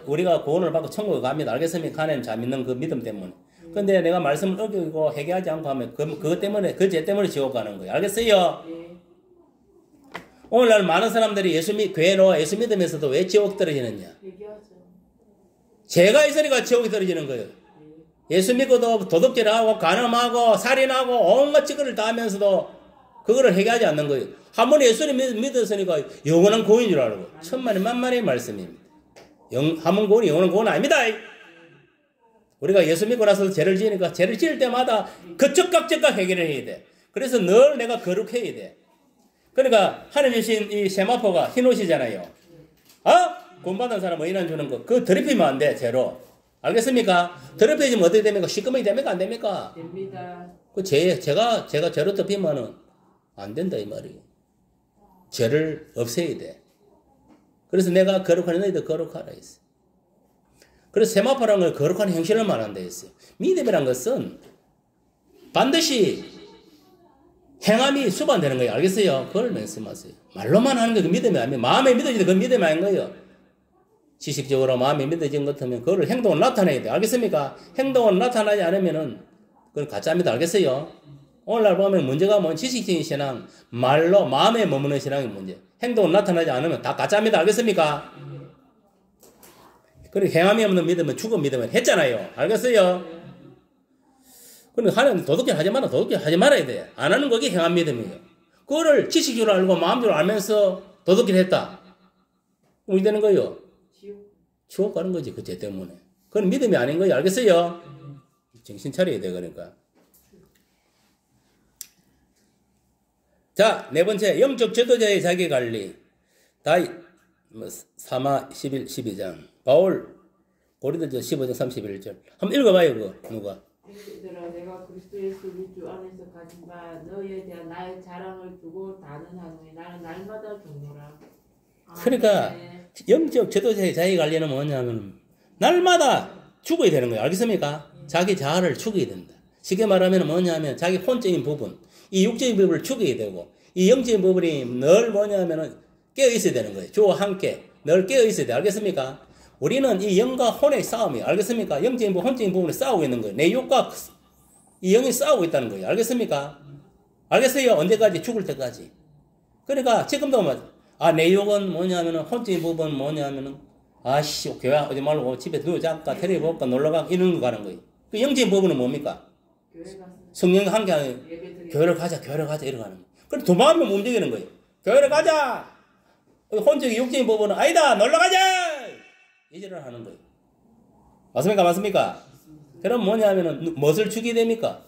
Speaker 1: 우리가 구원을 받고 천국에 갑니다. 알겠습니까? 하나님 잘 믿는 그 믿음 때문에. 근데 내가 말씀을 어기고 회개하지 않고 하면 그것 때문에 그 죄 때문에 지옥 가는 거예요. 알겠어요? 오늘날 많은 사람들이 교회로 예수 믿으면서도 왜 지옥 떨어지느냐? 죄가 있으니까 지옥에 떨어지는 거예요. 예수 믿고도 도둑질하고 간음하고 살인하고 온갖 짓거리를 다 하면서도 그거를 해결하지 않는 거예요. 한 번 예수를 믿었으니까 영원한 구원인 줄 알고 천만의 만만의 말씀입니다. 한 번 구원이 영원한 구원은 아닙니다. 우리가 예수 믿고 나서 죄를 지으니까 죄를 지을 때마다 그 즉각 해결을 해야 돼. 그래서 늘 내가 거룩해야 돼. 그러니까 하나님 주신 이 세마포가 흰옷이잖아요. 구원받은 사람 의인한 주는 거 그거 더럽히면 안 돼. 죄로. 알겠습니까? 더럽혀지면 어떻게 됩니까? 시커멓게 됩니까? 안 됩니까?
Speaker 2: 됩니다.
Speaker 1: 제가 죄로 덮이면은 안 된다 이 말이에요. 죄를 없애야 돼. 그래서 내가 거룩한 너희도 거룩하라 했어요. 그래서 세마포라는 걸 거룩한 행실을 말한다 했어요. 믿음이란 것은 반드시 행함이 수반되는 거예요. 알겠어요? 그걸 말씀하세요. 말로만 하는 게 그 믿음이 아니에요. 마음에 믿어지는 그 믿음이 아닌 거예요. 지식적으로 마음에 믿어진 것 같으면 그걸 행동을 나타내야 돼요. 알겠습니까? 행동을 나타나지 않으면은 그건 가짜입니다. 알겠어요? 오늘날 보면 문제가 뭔 지식적인 신앙, 말로 마음에 머무는 신앙이 문제. 행동을 나타나지 않으면 다 가짜입니다. 알겠습니까? 그리고 행함이 없는 믿음은 죽은 믿음은 했잖아요. 알겠어요? 그러니까 하나님 도둑질 하지 말아야 돼. 안 하는 거기 행함 믿음이에요. 그거를 지식적으로 알고 마음적으로 알면서 도둑질 했다. 어떻게 되는 거예요? 지옥 가는 거지, 그 죄 때문에. 그건 믿음이 아닌 거예요. 알겠어요? 정신 차려야 돼, 그러니까. 자, 네 번째, 영적 지도자의 자기관리. 사마 12장. 바울, 고린도전 15장 31절. 한번 읽어봐요, 그거, 누가.
Speaker 2: 얘들아, 내가 그리스도 예수 우리 주 안에서 가진 바 너희에 대한 나의 자랑을 두고 다는하노니 나는 날마다 죽노라.
Speaker 1: 그러니까 영적 지도자의 자기관리는 뭐냐면 날마다 죽어야 되는 거예요. 알겠습니까? 자기 자아를 죽여야 된다. 쉽게 말하면 뭐냐면 자기 혼적인 부분, 이 육적인 부분을 죽여야 되고 이 영적인 부분이 늘 뭐냐면은 깨어 있어야 되는 거예요. 주와 함께 늘 깨어 있어야 돼요. 알겠습니까? 우리는 이 영과 혼의 싸움이에요. 알겠습니까? 영적인 부분, 혼적인 부분을 싸우고 있는 거예요. 내 육과 이 영이 싸우고 있다는 거예요. 알겠습니까? 알겠어요? 언제까지? 죽을 때까지. 그러니까 지금도 내 욕은 뭐냐면은 혼적인 부분 뭐냐면은 아씨 교회 오지 말고 집에 누워자까 테레비 볼까 놀러가 이런 거 가는 거예요. 그 영적인 부분은 뭡니까?
Speaker 2: 교회 가서
Speaker 1: 성령 함께 하는
Speaker 2: 예배 드리고
Speaker 1: 교회를 가자 이러고 가는 거예요. 그럼 두 마음이 움직이는 거예요. 교회를 가자. 혼적인 육적인 부분은 아니다 놀러 가자. 이제를 하는 거예요. 맞습니까? 맞습니까? 그럼 뭐냐면은 무엇을 죽이게 됩니까?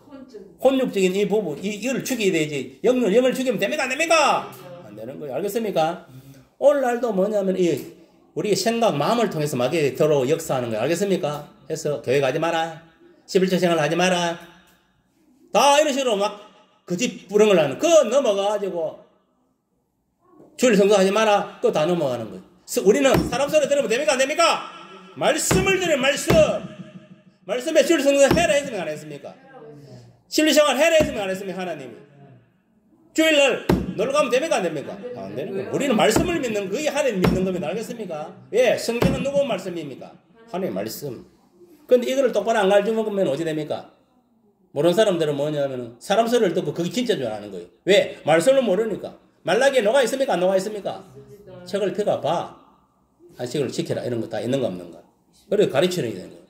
Speaker 2: 혼증
Speaker 1: 혼육적인 이 부분, 이걸 죽여야 되지. 영을 죽이면 됩니까? 안 됩니까? 안 되는 거예요. 알겠습니까? 오늘날도 뭐냐면, 우리 생각, 마음을 통해서 마귀가 들어오고 역사하는 거예요. 알겠습니까? 해서 교회 가지 마라. 11조 생활 하지 마라. 다 이런 식으로 막 거짓 부렁을 하는, 그거 넘어가가지고, 주일 성도하지 마라. 그거 다 넘어가는 거예요. 우리는 사람 소리 들으면 됩니까? 안 됩니까? 말씀을 들으면 말씀에 주일 성도 해라 했습니까? 안 했습니까? 신리생활 해라 했으면 안 했으면 하나님이 주일날 놀러 가면 됩니까? 안 됩니까? 안 되는 거예요. 우리는 말씀을 믿는 그게 하나님 믿는 겁니다. 알겠습니까? 예, 성경은 누구 말씀입니까? 하나님 말씀. 근데 이거를 똑바로 안 가르쳐주면 어찌 됩니까? 모르는 사람들은 뭐냐면 사람 소리를 듣고 그게 진짜 줄 아는 거예요. 왜? 말씀을 모르니까. 말라기에 녹아 있습니까? 안 녹아 있습니까? 책을 펴가 봐. 안식을 지켜라. 이런 거 다 있는 거 없는가? 그래 가르치는 게 되는 거예요.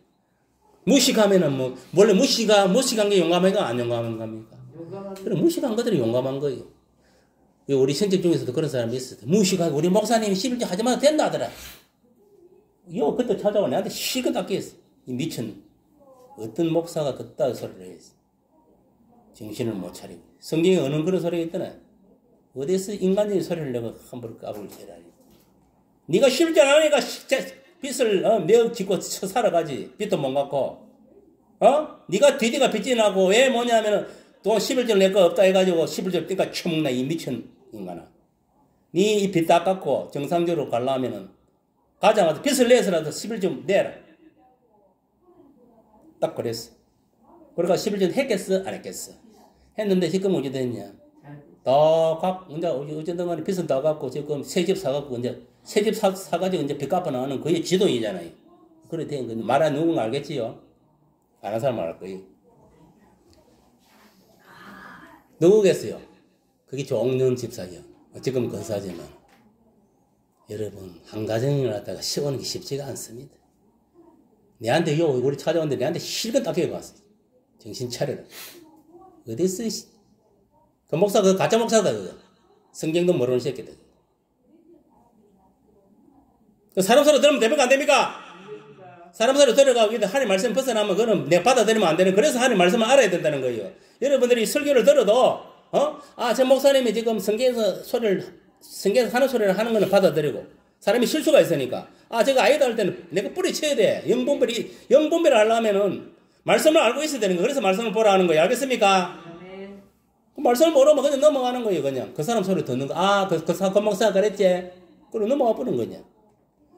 Speaker 1: 무식하면은 원래 무식한 게 용감한가 안 용감한 겁니까? 그래 무식한 것들이 용감한 거예요. 우리 성적 중에서도 그런 사람이 있어요. 무식하고 우리 목사님이 11조 하지 마도 된다 하더라. 그때 찾아와 내한테 실컷 닦였어. 이 미친 어떤 목사가 그따위 소리를 했어. 정신을 못 차리고 성경에 어느 그런 소리가 있더나. 어디서 인간적인 소리를 내가 함부로 까불지라니. 네가 11조 안 하니까 빚을 내 짓고 살아가지. 빚도 못 갚고. 네가 뒤디가 빚진하고 왜 뭐냐면은 돈 11절 낼 거 없다 해가지고 11절 그러니까 처먹나 이 미친 인간아. 네 이 빚 다 갚고 정상적으로 가려면은 가자마자 빚을 내서라도 11절 내라. 딱 그랬어. 그러니까 11절 했겠어? 안 했겠어? 했는데 지금 어찌 됐냐? 이제 어쨌든 간에 빚은 다 갚고 지금 새 집 사갖고 이제 새 집 사가지고 이제 빚 갚아 나가는 거의 지동이잖아요. 그래 된 거. 말하는 누군가 알겠지요? 아는 사람 알 거예요. 누구겠어요? 그게 종년 집사요. 지금 건사지만. 여러분, 한 가정을 갖다가 세우는 게 쉽지가 않습니다. 내한테 우리 찾아오는데 내한테 실컷 닦여 갔어. 정신 차려라. 어디서 그 목사 그 가짜 목사다 그거. 성경도 모르는 새끼들. 사람 소리 들으면 됩니까? 안 됩니까? 사람 소리 들어가고 하나님 말씀 벗어나면 그거는 내가 받아들이면 안 되는. 그래서 하나님 말씀을 알아야 된다는 거예요. 여러분들이 설교를 들어도 저 목사님이 지금 성경에서 하는 소리를 하는 거는 받아들이고 사람이 실수가 있으니까 저거 아이다 할 때는 내가 뿌리쳐야 돼. 영분별을 하려면은 말씀을 알고 있어야 되는 거예요. 그래서 말씀을 보라 하는 거예요. 알겠습니까? 그 말씀을 모르면 그냥 넘어가는 거예요. 그냥 그 사람 소리 듣는 거. 그 목사가 그랬지. 그럼 넘어가 버리는 거냐.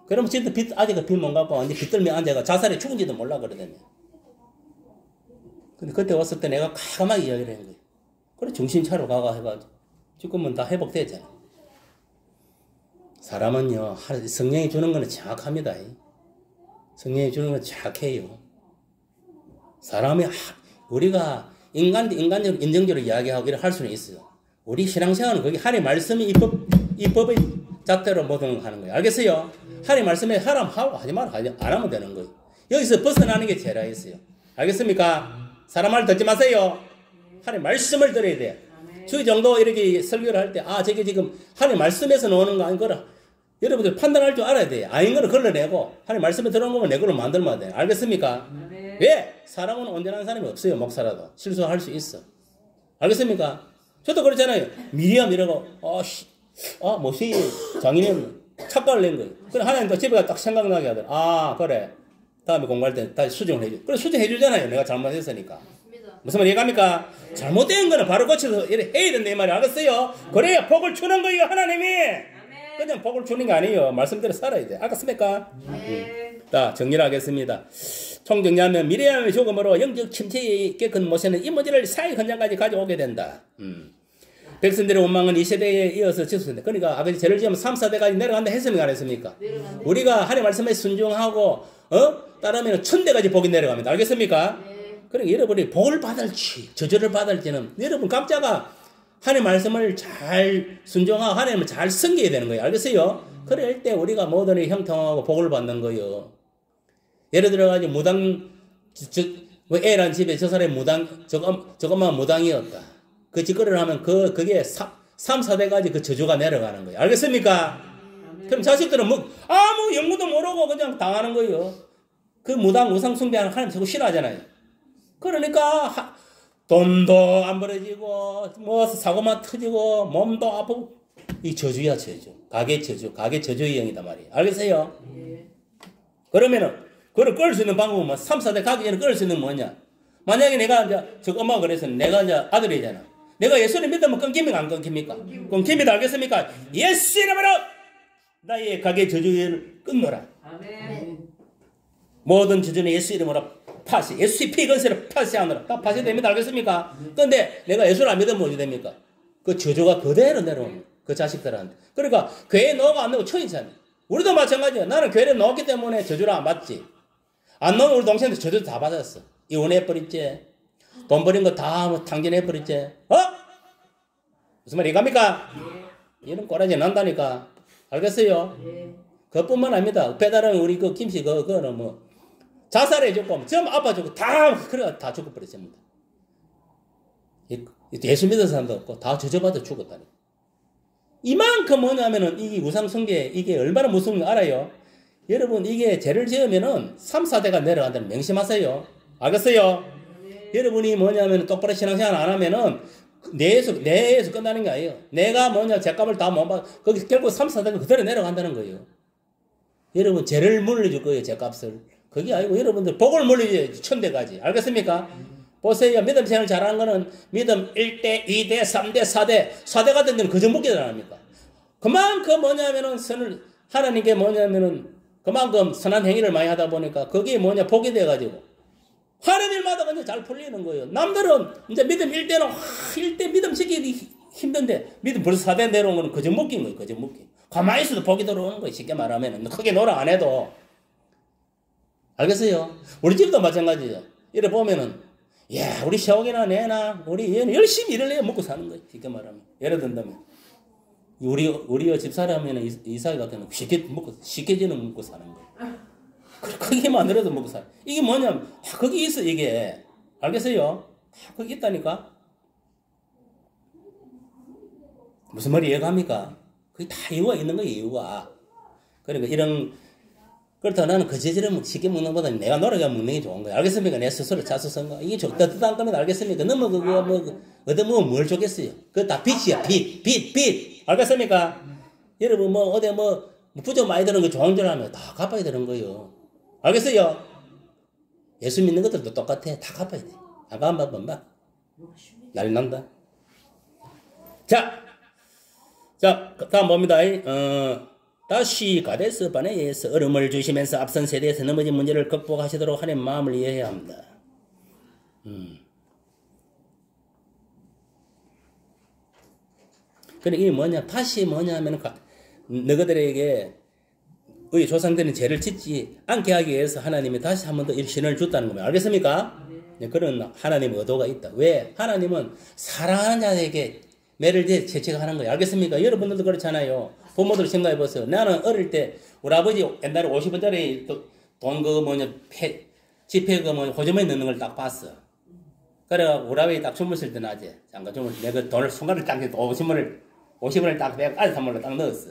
Speaker 1: 그러면 진짜 아직 빚 못 갚고 완전 빚들며 앉아가 자살에 죽은지도 몰라 그러더니. 근데 그때 왔을 때 내가 가감하게 이야기를 한 거예요. 그래 정신 차려 가가 해가지고 지금은 다 회복되잖아. 사람은요 성령이 주는 거는 정확합니다. 성령이 주는 건 정확해요. 사람이 우리가 인간적으로 인정적으로 이야기하고 이렇게 할 수는 있어요. 우리 신앙생활은 거기 하나님 말씀이 이 법의 잣대로 모든 걸 하는 거예요. 알겠어요? 하나님 말씀에 하라면 하고 하지 마라 안 하면 되는 거예요. 여기서 벗어나는 게 제라 있어요. 알겠습니까? 사람 말 듣지 마세요. 하나님 말씀을 들어야 돼요. 주 정도 이렇게 설교를 할 때 저게 지금 하나님 말씀에서 나오는 거 아닌 거라 여러분들 판단할 줄 알아야 돼요. 아닌 거는 걸러내고 하나님 말씀에 들어온 거면 내 걸로 만들면 돼요. 알겠습니까? 왜? 사람은 온전한 사람이 없어요. 목사라도 실수할 수 있어. 알겠습니까? 저도 그렇잖아요. 미리암 이러고 뭐시 장인님 착각을 낸 거예요. 그래 하나님 또 집에 딱 생각나게 하더라. 그래 다음에 공부할 때 다시 수정을 해줘. 그래 수정해 주잖아요. 내가 잘못했으니까. 무슨 말 이해갑니까? 잘못된 거는 바로 고쳐서 이렇게 해야 된다 이 말이 알겠어요? 그래야 복을 주는 거예요 하나님이. 그냥 복을 주는 게 아니에요. 말씀대로 살아야 돼. 알겠습니까?
Speaker 2: 네.
Speaker 1: 자, 정리를 하겠습니다. 총정리하면 미래함의 죽음으로 영적 침체에 깨끗 모세는 이 문제를 사회 현장까지 가져오게 된다. 백성들의 원망은 이 세대에 이어서 지속된다. 그러니까 아버지 죄를 지으면 3, 4대까지 내려간다 했습니까? 안 했습니까?
Speaker 3: 내려간대.
Speaker 1: 우리가 하나님 말씀에 순종하고 따르면 1000대까지 복이 내려갑니다. 알겠습니까?
Speaker 3: 네.
Speaker 1: 그러니까 여러분이 복을 받을지 저주를 받을지는 여러분 각자가 하나님 말씀을 잘 순종하고 하나님을 잘 섬겨야 되는 거예요. 알겠어요? 그럴 때 우리가 모든 일 형통하고 복을 받는 거예요. 예를 들어가지고 무당 애란 집에 저 사람이 무당 저것만 무당이었다. 그 짓거리를 하면 그게 3, 4대까지 그 저주가 내려가는 거예요. 알겠습니까? 그럼 자식들은 아무 연구도 모르고 그냥 당하는 거예요. 그 무당 우상 숭배하는 하나님 저거 싫어하잖아요. 그러니까 돈도 안 벌어지고 뭐 사고만 터지고 몸도 아프고 이 저주야 저주. 가게 저주의 영이다 말이에요. 알겠어요? 그러면은 그걸 끌 수 있는 방법은 3, 4대 가기 전에 끌 수 있는 뭐냐? 만약에 내가 이제 저 엄마가 그래서 내가 이제 아들이잖아. 내가 예수를 믿으면 끊깁니까? 안 끊깁니까? 끊깁니다. 알겠습니까? 예수 이름으로 나의 가게 저주를 끊노라.
Speaker 2: 아멘.
Speaker 1: 모든 저주는 예수 이름으로 파시. 예수의 피 건세를 파시하노라. 다 파시됩니다. 알겠습니까? 근데 내가 예수를 안 믿으면 어떻게 됩니까? 그 저주가 그대로 내려오는 그 자식들한테. 그러니까 교회에 넣어가 안 넣고 처인잖아. 우리도 마찬가지야. 나는 교회에 넣었기 때문에 저주를 안 받지. 안 넣은 우리 동생들 저주 다 받았어. 이혼해버렸지. 돈 버린 거 다 탕진해버렸지. 무슨 말이 갑니까? 이런 꼬라지 난다니까. 알겠어요? 그것뿐만 아닙니다. 배달은 우리 그 김씨 그거는 뭐 자살해줬고 전부 아파주고 다 죽어버렸습니다. 예수 믿은 사람도 없고 다 저주받아 죽었다니. 이만큼 뭐냐면은 이 우상숭배 이게 얼마나 무서운 거 알아요? 여러분 이게 죄를 지으면은 3, 4대가 내려간다는 명심하세요. 알겠어요? 여러분이 뭐냐면 똑바로 신앙생활 안 하면은 내에서 끝나는 게 아니에요. 내가 뭐냐 죄값을 다 못 받, 거기 결국 3, 4대가 그대로 내려간다는 거예요. 여러분 죄를 물려줄 거예요. 죄값을. 그게 아니고 여러분들 복을 물려줘야지 1000대까지. 알겠습니까? 보세요. 믿음 생활 잘하는 거는 믿음 1대, 2대, 3대, 4대 같은 데는 그저 묻게 되랍니까? 그만큼 뭐냐면은 하나님께 뭐냐면은 그만큼 선한 행위를 많이 하다 보니까 그게 뭐냐 복이 돼가지고 하는 일마다 그냥 잘 풀리는 거예요. 남들은 이제 믿음 1대는 1대 믿음 지키기 힘든데 믿음 벌써 4대 내려온 거는 그저 묶인 거예요. 그저 묶인. 가만히 있어도 복이 들어오는 거예요. 쉽게 말하면 크게 노력 안 해도. 알겠어요? 우리 집도 마찬가지죠. 이래 보면은 야 우리 샤옥이나 내나 우리 얘는 열심히 일을 해야 먹고 사는 거예요. 쉽게 말하면. 예를 든다면 우리 집사람이나 이삭이 같은 경우는 쉽게 지는 먹고 사는 거예요. 크게 만들어도 먹고 사. 이게 뭐냐면 거기 있어 이게. 알겠어요? 거기 있다니까. 무슨 말이 이해갑니까? 그게 다 이유가 있는 거예요. 이유가. 그러니까 그렇다고 나는 그 재질을 쉽게 먹는 것보다 내가 노력해 먹는 게 좋은 거야. 알겠습니까? 내 스스로 자수선 거. 이게 따뜻한 겁니다. 알겠습니까? 너무 뭘 좋겠어요. 그거 다 빚이야. 빚. 알겠습니까? 여러분 어디 부족 많이 드는 거 좋은 줄 알면 다 갚아야 되는 거예요. 알겠어요? 예수 믿는 것들도 똑같아. 다 갚아야 돼. 안 갚으면 난리 난다. 자, 다음 봅니다. 다시 가데스 바네에서 얼음을 주시면서 앞선 세대에서 넘어진 문제를 극복하시도록 하나님 마음을 이해해야 합니다. 그래 이게 뭐냐? 팥이 뭐냐 하면 너희들에게 우리 조상들은 죄를 짓지 않게 하기 위해서 하나님이 다시 한 번 더 신을 줬다는 겁니다. 알겠습니까? 네. 그런 하나님의 의도가 있다. 왜? 하나님은 사랑하는 자에게 매를 채찍하는 거예요. 알겠습니까? 여러분들도 그렇잖아요. 부모들 생각해 보세요. 나는 어릴 때 우리 아버지 옛날에 50원짜리 돈 지폐 호주머니 넣는 걸 딱 봤어. 그래가 우리 아버지 딱 주무실 때 낮에 잠깐 내가 돈을 순간을 딱 50원을 딱 빼고 알사물로 딱 넣었어.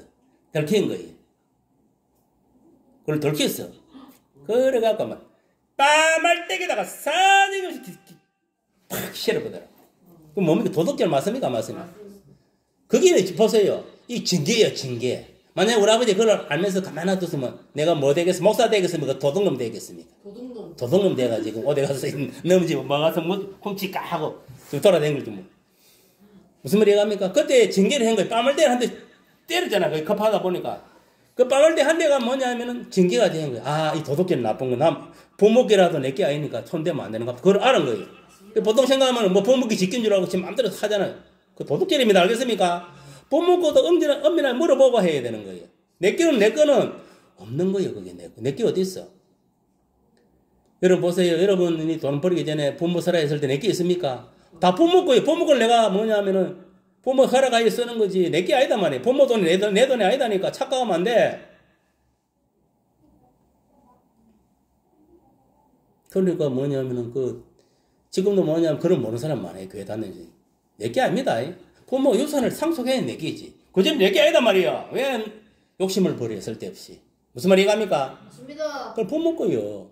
Speaker 1: 들킨 거예요. 그걸 들켰어. 그래갖고 막 빠말떼기다가 사정없이 팍 실어보더라. 그 몸이 도둑질 맞습니까? 맞습니까? 그게 보세요. 이 징계예요, 징계. 만약에 우리 아버지 그걸 알면서 가만히 놔뒀으면 내가 뭐 되겠어? 목사 되겠습니까? 도둑놈 되겠습니까? 도둑놈 돼가지고 어디 가서 넘어지고 뭐 가서 훔치까 하고 돌아다니는 거지 뭐. 무슨 말이 갑니까? 그때 징계를 한 거예요. 뺨을 한대 때렸잖아. 급하다 보니까. 그 빨갈대 한 대가 뭐냐면은 징계가 되는 거예요. 아, 이 도둑질은 나쁜 거. 나 부모끼라도 내게 아니니까 손대면 안 되는 거. 그걸 아는 거예요. 보통 생각하면 뭐 부모끼 지킨 줄 알고 지금 마음대로 하잖아요. 그 도둑질입니다. 알겠습니까? 부모끼도 엄밀하게 물어보고 해야 되는 거예요. 내 거는 없는 거예요. 그게 내 게 어디 있어? 여러분 보세요. 여러분이 돈 벌기 전에 부모 살아있을 때 내 게 있습니까? 다 부모 거예요. 부모 걸 내가 뭐냐면은 부모 허락하에 쓰는 거지 내 게 아니다 말이에요. 부모 돈이 내 돈이 아니다니까 착각하면 안 돼. 그러니까 뭐냐면은 지금도 뭐냐면 그런 모르는 사람 많아요. 교회 다니지. 내 게 아닙니다. 부모 유산을 상속해야 내 게지. 그전 내 게 아니다 말이야. 왜 욕심을 버려 쓸데없이. 무슨 말이 갑니까?
Speaker 3: 맞습니다.
Speaker 1: 그걸 부모 거요.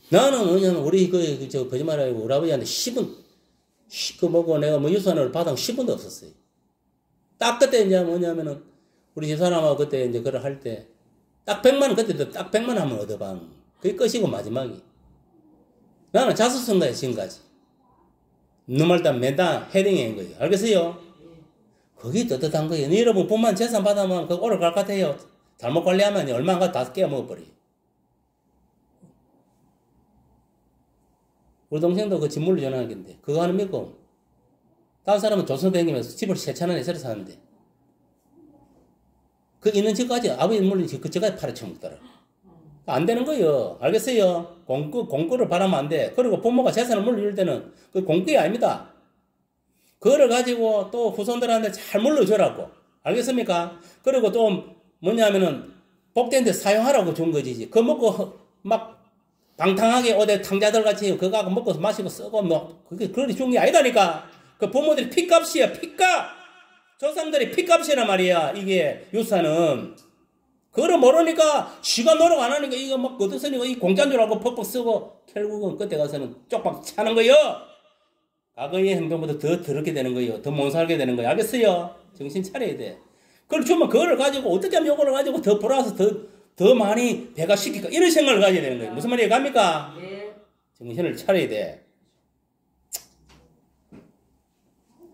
Speaker 1: 나는 뭐냐면 우리 거짓말하고 우리 아버지한테 10원 내가 뭐 유산을 받은 10원도 없었어요. 딱 그때 이제 뭐냐면은 우리 집사람하고 그때 이제 그걸 할 때 딱 100만 그때도 딱 100만 하면 얻어봐. 그게 끝이고 마지막이. 나는 자수성가에 지금까지. 눈말단 맨날 헤딩인 거예요. 알겠어요? 그게 떳떳한 거예요. 여러분 돈만 재산 받으면 그거 오래 갈 것 같아요. 잘못 관리하면 얼마인가 다 깨먹어버려요. 우리 동생도 그 집 물려주는 건데 그거 하는 믿고 다른 사람은 조선 다니면서 집을 세차는 애서를 사는데 그 있는 집까지 아버지 물린 그 집까지 팔아쳐먹더라. 안 되는 거예요. 알겠어요? 공구를 바라면 안 돼. 그리고 부모가 재산을 물려줄 때는 그 공구가 아닙니다. 그거를 가지고 또 후손들한테 잘 물려주라고. 알겠습니까? 그리고 또 뭐냐면은 복된 데 사용하라고 준 거지. 그거 먹고 막 방탕하게 어디 탕자들 같이 그거 갖고 먹고 마시고 쓰고 뭐 그게 그렇게 좋은 게 아니다니까. 그 부모들이 피값이야. 피값. 조상들이 피값이란 말이야. 이게 유산은. 그걸 모르니까 지가 노력 안 하니까 이거 막 걷어서니까 이 공짜인 줄 알고 퍽퍽 쓰고 결국은 그때 가서는 쪽박 차는 거예요. 과거의 행동보다 더 더럽게 되는 거예요. 더 못 살게 되는 거예요. 알겠어요? 정신 차려야 돼. 그걸 주면 그거를 가지고 어떻게 하면 요거를 가지고 더 벌어서 더 많이 배가 시킬까 이런 생각을 가져야 되는 거예요. 무슨 말이에요? 갑니까?
Speaker 2: 네.
Speaker 1: 정신을 차려야 돼.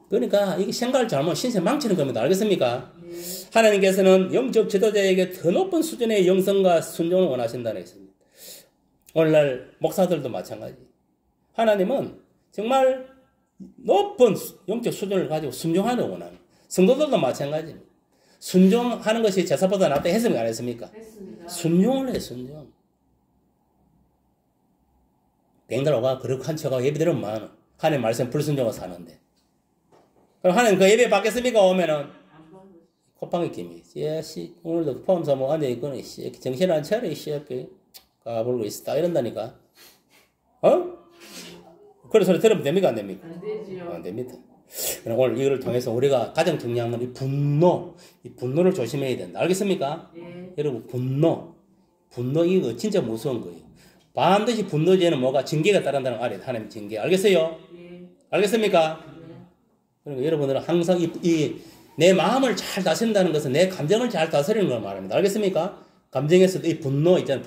Speaker 1: 그러니까 이게 생각을 잘못 신세 망치는 겁니다. 알겠습니까?
Speaker 2: 네.
Speaker 1: 하나님께서는 영적 지도자에게 더 높은 수준의 영성과 순종을 원하신다는 것입니다. 오늘날 목사들도 마찬가지. 하나님은 정말 높은 영적 수준을 가지고 순종하는 원하는. 성도들도 마찬가지입니다. 순종하는 것이 제사보다 낫다 했습니까? 안 했습니까?
Speaker 2: 했습니다.
Speaker 1: 순종을 해, 순종. 뱅달오가 그렇게 한 척하고 예배드리면 많아. 하나님 말씀 불순종하고 사는데. 그럼 하나님 그 예배 받겠습니까? 오면은
Speaker 2: 안 봐도
Speaker 1: 콧방에 김이. 씨, 오늘도 포함사 뭐 앉아있거든. 정신 안 차려, 이 새끼. 까불고 있어. 이런다니까. 어? 그런 소리 들으면 됩니까? 안 됩니까?
Speaker 2: 안 되지요.
Speaker 1: 안 됩니다. 그럼 오늘 이거를 통해서 우리가 가장 중요한 건 이 분노를 조심해야 된다. 알겠습니까?
Speaker 2: 네.
Speaker 1: 여러분, 분노 이거 진짜 무서운 거예요. 반드시 분노죄는 뭐가 징계가 따른다는 거 알아요. 하나님 징계. 알겠어요?
Speaker 2: 네.
Speaker 1: 알겠습니까?
Speaker 2: 네.
Speaker 1: 그러니까 여러분들은 항상 내 마음을 잘 다스린다는 것은 내 감정을 잘 다스리는 걸 말합니다. 알겠습니까? 감정에서도 이 분노 있잖아요.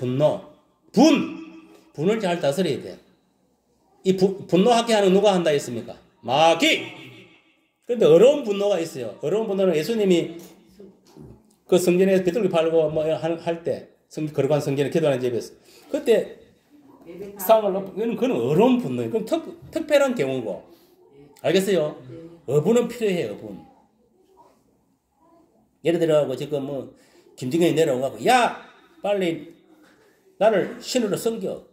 Speaker 1: 분을 잘 다스려야 돼. 이 분노하게 하는 누가 한다 했습니까? 마귀! 그런데 어려운 분노가 있어요. 어려운 분노는 예수님이 그 성전에서 비둘기 팔고 뭐 할 때, 거룩한 성전에 기도하는 집에서. 그때
Speaker 2: 예배 다
Speaker 1: 상을 놓고, 그건 어려운 분노예요. 그건 특별한 경우고. 알겠어요? 어분은 필요해요, 어분. 예를 들어, 지금 뭐, 김정현이 내려오고, 야! 빨리 나를 신으로 섬겨.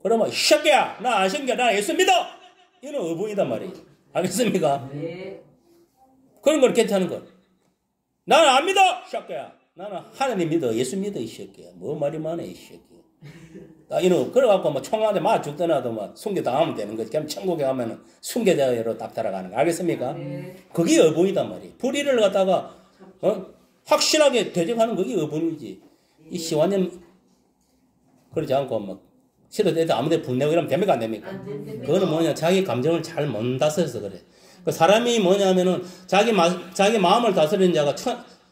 Speaker 1: 그러면, 이 새끼야! 나 안 섬겨! 나 예수 믿어! 이는 어분이단 말이에요. 알겠습니까?
Speaker 2: 네.
Speaker 1: 그런 건 괜찮은 거. 나는 안 믿어! 이 새끼야! 나는 하나님 믿어. 예수 믿어, 이 새끼야. 뭐 말이 많아, 이 새끼야. 이놈, 그래갖고, 뭐, 총알에 맞아 죽더라도, 뭐, 순교당하면 되는 거지. 그럼 천국에 가면은 순교자로 딱 따라가는 거. 알겠습니까?
Speaker 2: 네.
Speaker 1: 그게 어분이단 말이에요. 불의를 갖다가, 확실하게 대적하는 그게 어분이지. 이 시완년, 그러지 않고, 뭐, 싫어도 아무 데 분내고 이러면 됩니까? 안 됩니까?
Speaker 2: 안 됩니다.
Speaker 1: 그거는 뭐냐, 자기 감정을 잘 못 다스려서 그래. 그 사람이 뭐냐면은, 자기 마음을 다스리는 자가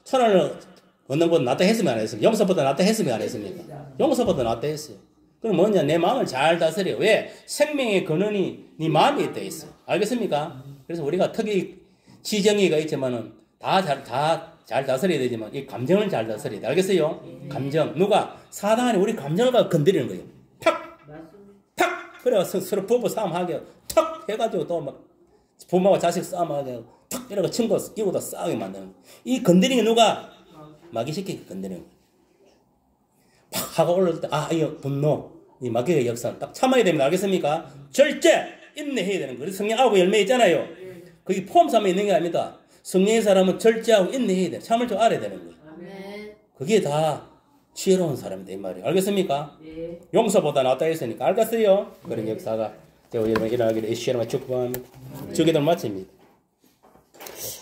Speaker 1: 천을 얻는 것보다 낫다 했으면 안 했습니까? 용서보다 낫다 했으면 안 했습니까? 용서보다 낫다 했어요. 그럼 뭐냐, 내 마음을 잘 다스려. 왜? 생명의 근원이 네 마음에 있다 있어. 알겠습니까? 그래서 우리가 특히 지정의가 있지만은 다 잘 다스려야 되지만 이 감정을 잘 다스려야 돼. 알겠어요? 감정. 누가 사단이 우리 감정을 건드리는 거예요. 팍!
Speaker 2: 맞습니다.
Speaker 1: 탁! 그래서 서로 부부 싸움하게 탁! 해가지고 또 막 부모와 자식 싸움하게 탁! 이러고 친구 이고도 싸우게 만드는 거예요. 이 건드리는 게 누가? 마귀새끼가 건드리는 거예요. 팍! 하고 올라올 때 이거 분노. 이 마귀의 역사는 딱 참아야 됩니다. 알겠습니까? 절제! 인내해야 되는 거예요. 성령 9열매 있잖아요. 그게 포함삼에 있는 게 아닙니다. 성령의 사람은 절제하고 인내해야 돼. 참을 줄 알아야 되는 거예요.
Speaker 3: 아멘.
Speaker 1: 그게 다 지혜로운 사람이다 이 말이에요. 알겠습니까?
Speaker 2: 예.
Speaker 1: 용서보다 낫다 했으니까 알겠어요? 그런 역사가 되고 일어나기를 예수님을 축복합니다. 주기도를 마칩니다.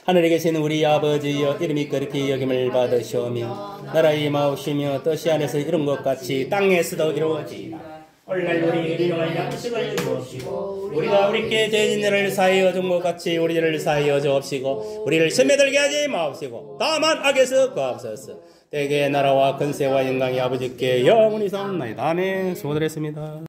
Speaker 1: 하늘에 계신 우리 아버지여 이름이 거룩히 여김을 받으시오며 나라의 임하옵시며 뜻이 안에서 이룬 것 같이 땅에서도 이루어지이다. 오늘날 우리 일용할 양식을 주옵시고 우리가 우리께 죄진 일을 사하여 준 것 같이 우리를 사하여 주옵시고 우리를 시험에들게 하지 마옵시고 다만 악에서 구하옵소서. 때게 나라와 권세와 영광이 아버지께 영원히 삼나이다. 아멘. 수고들 했습니다.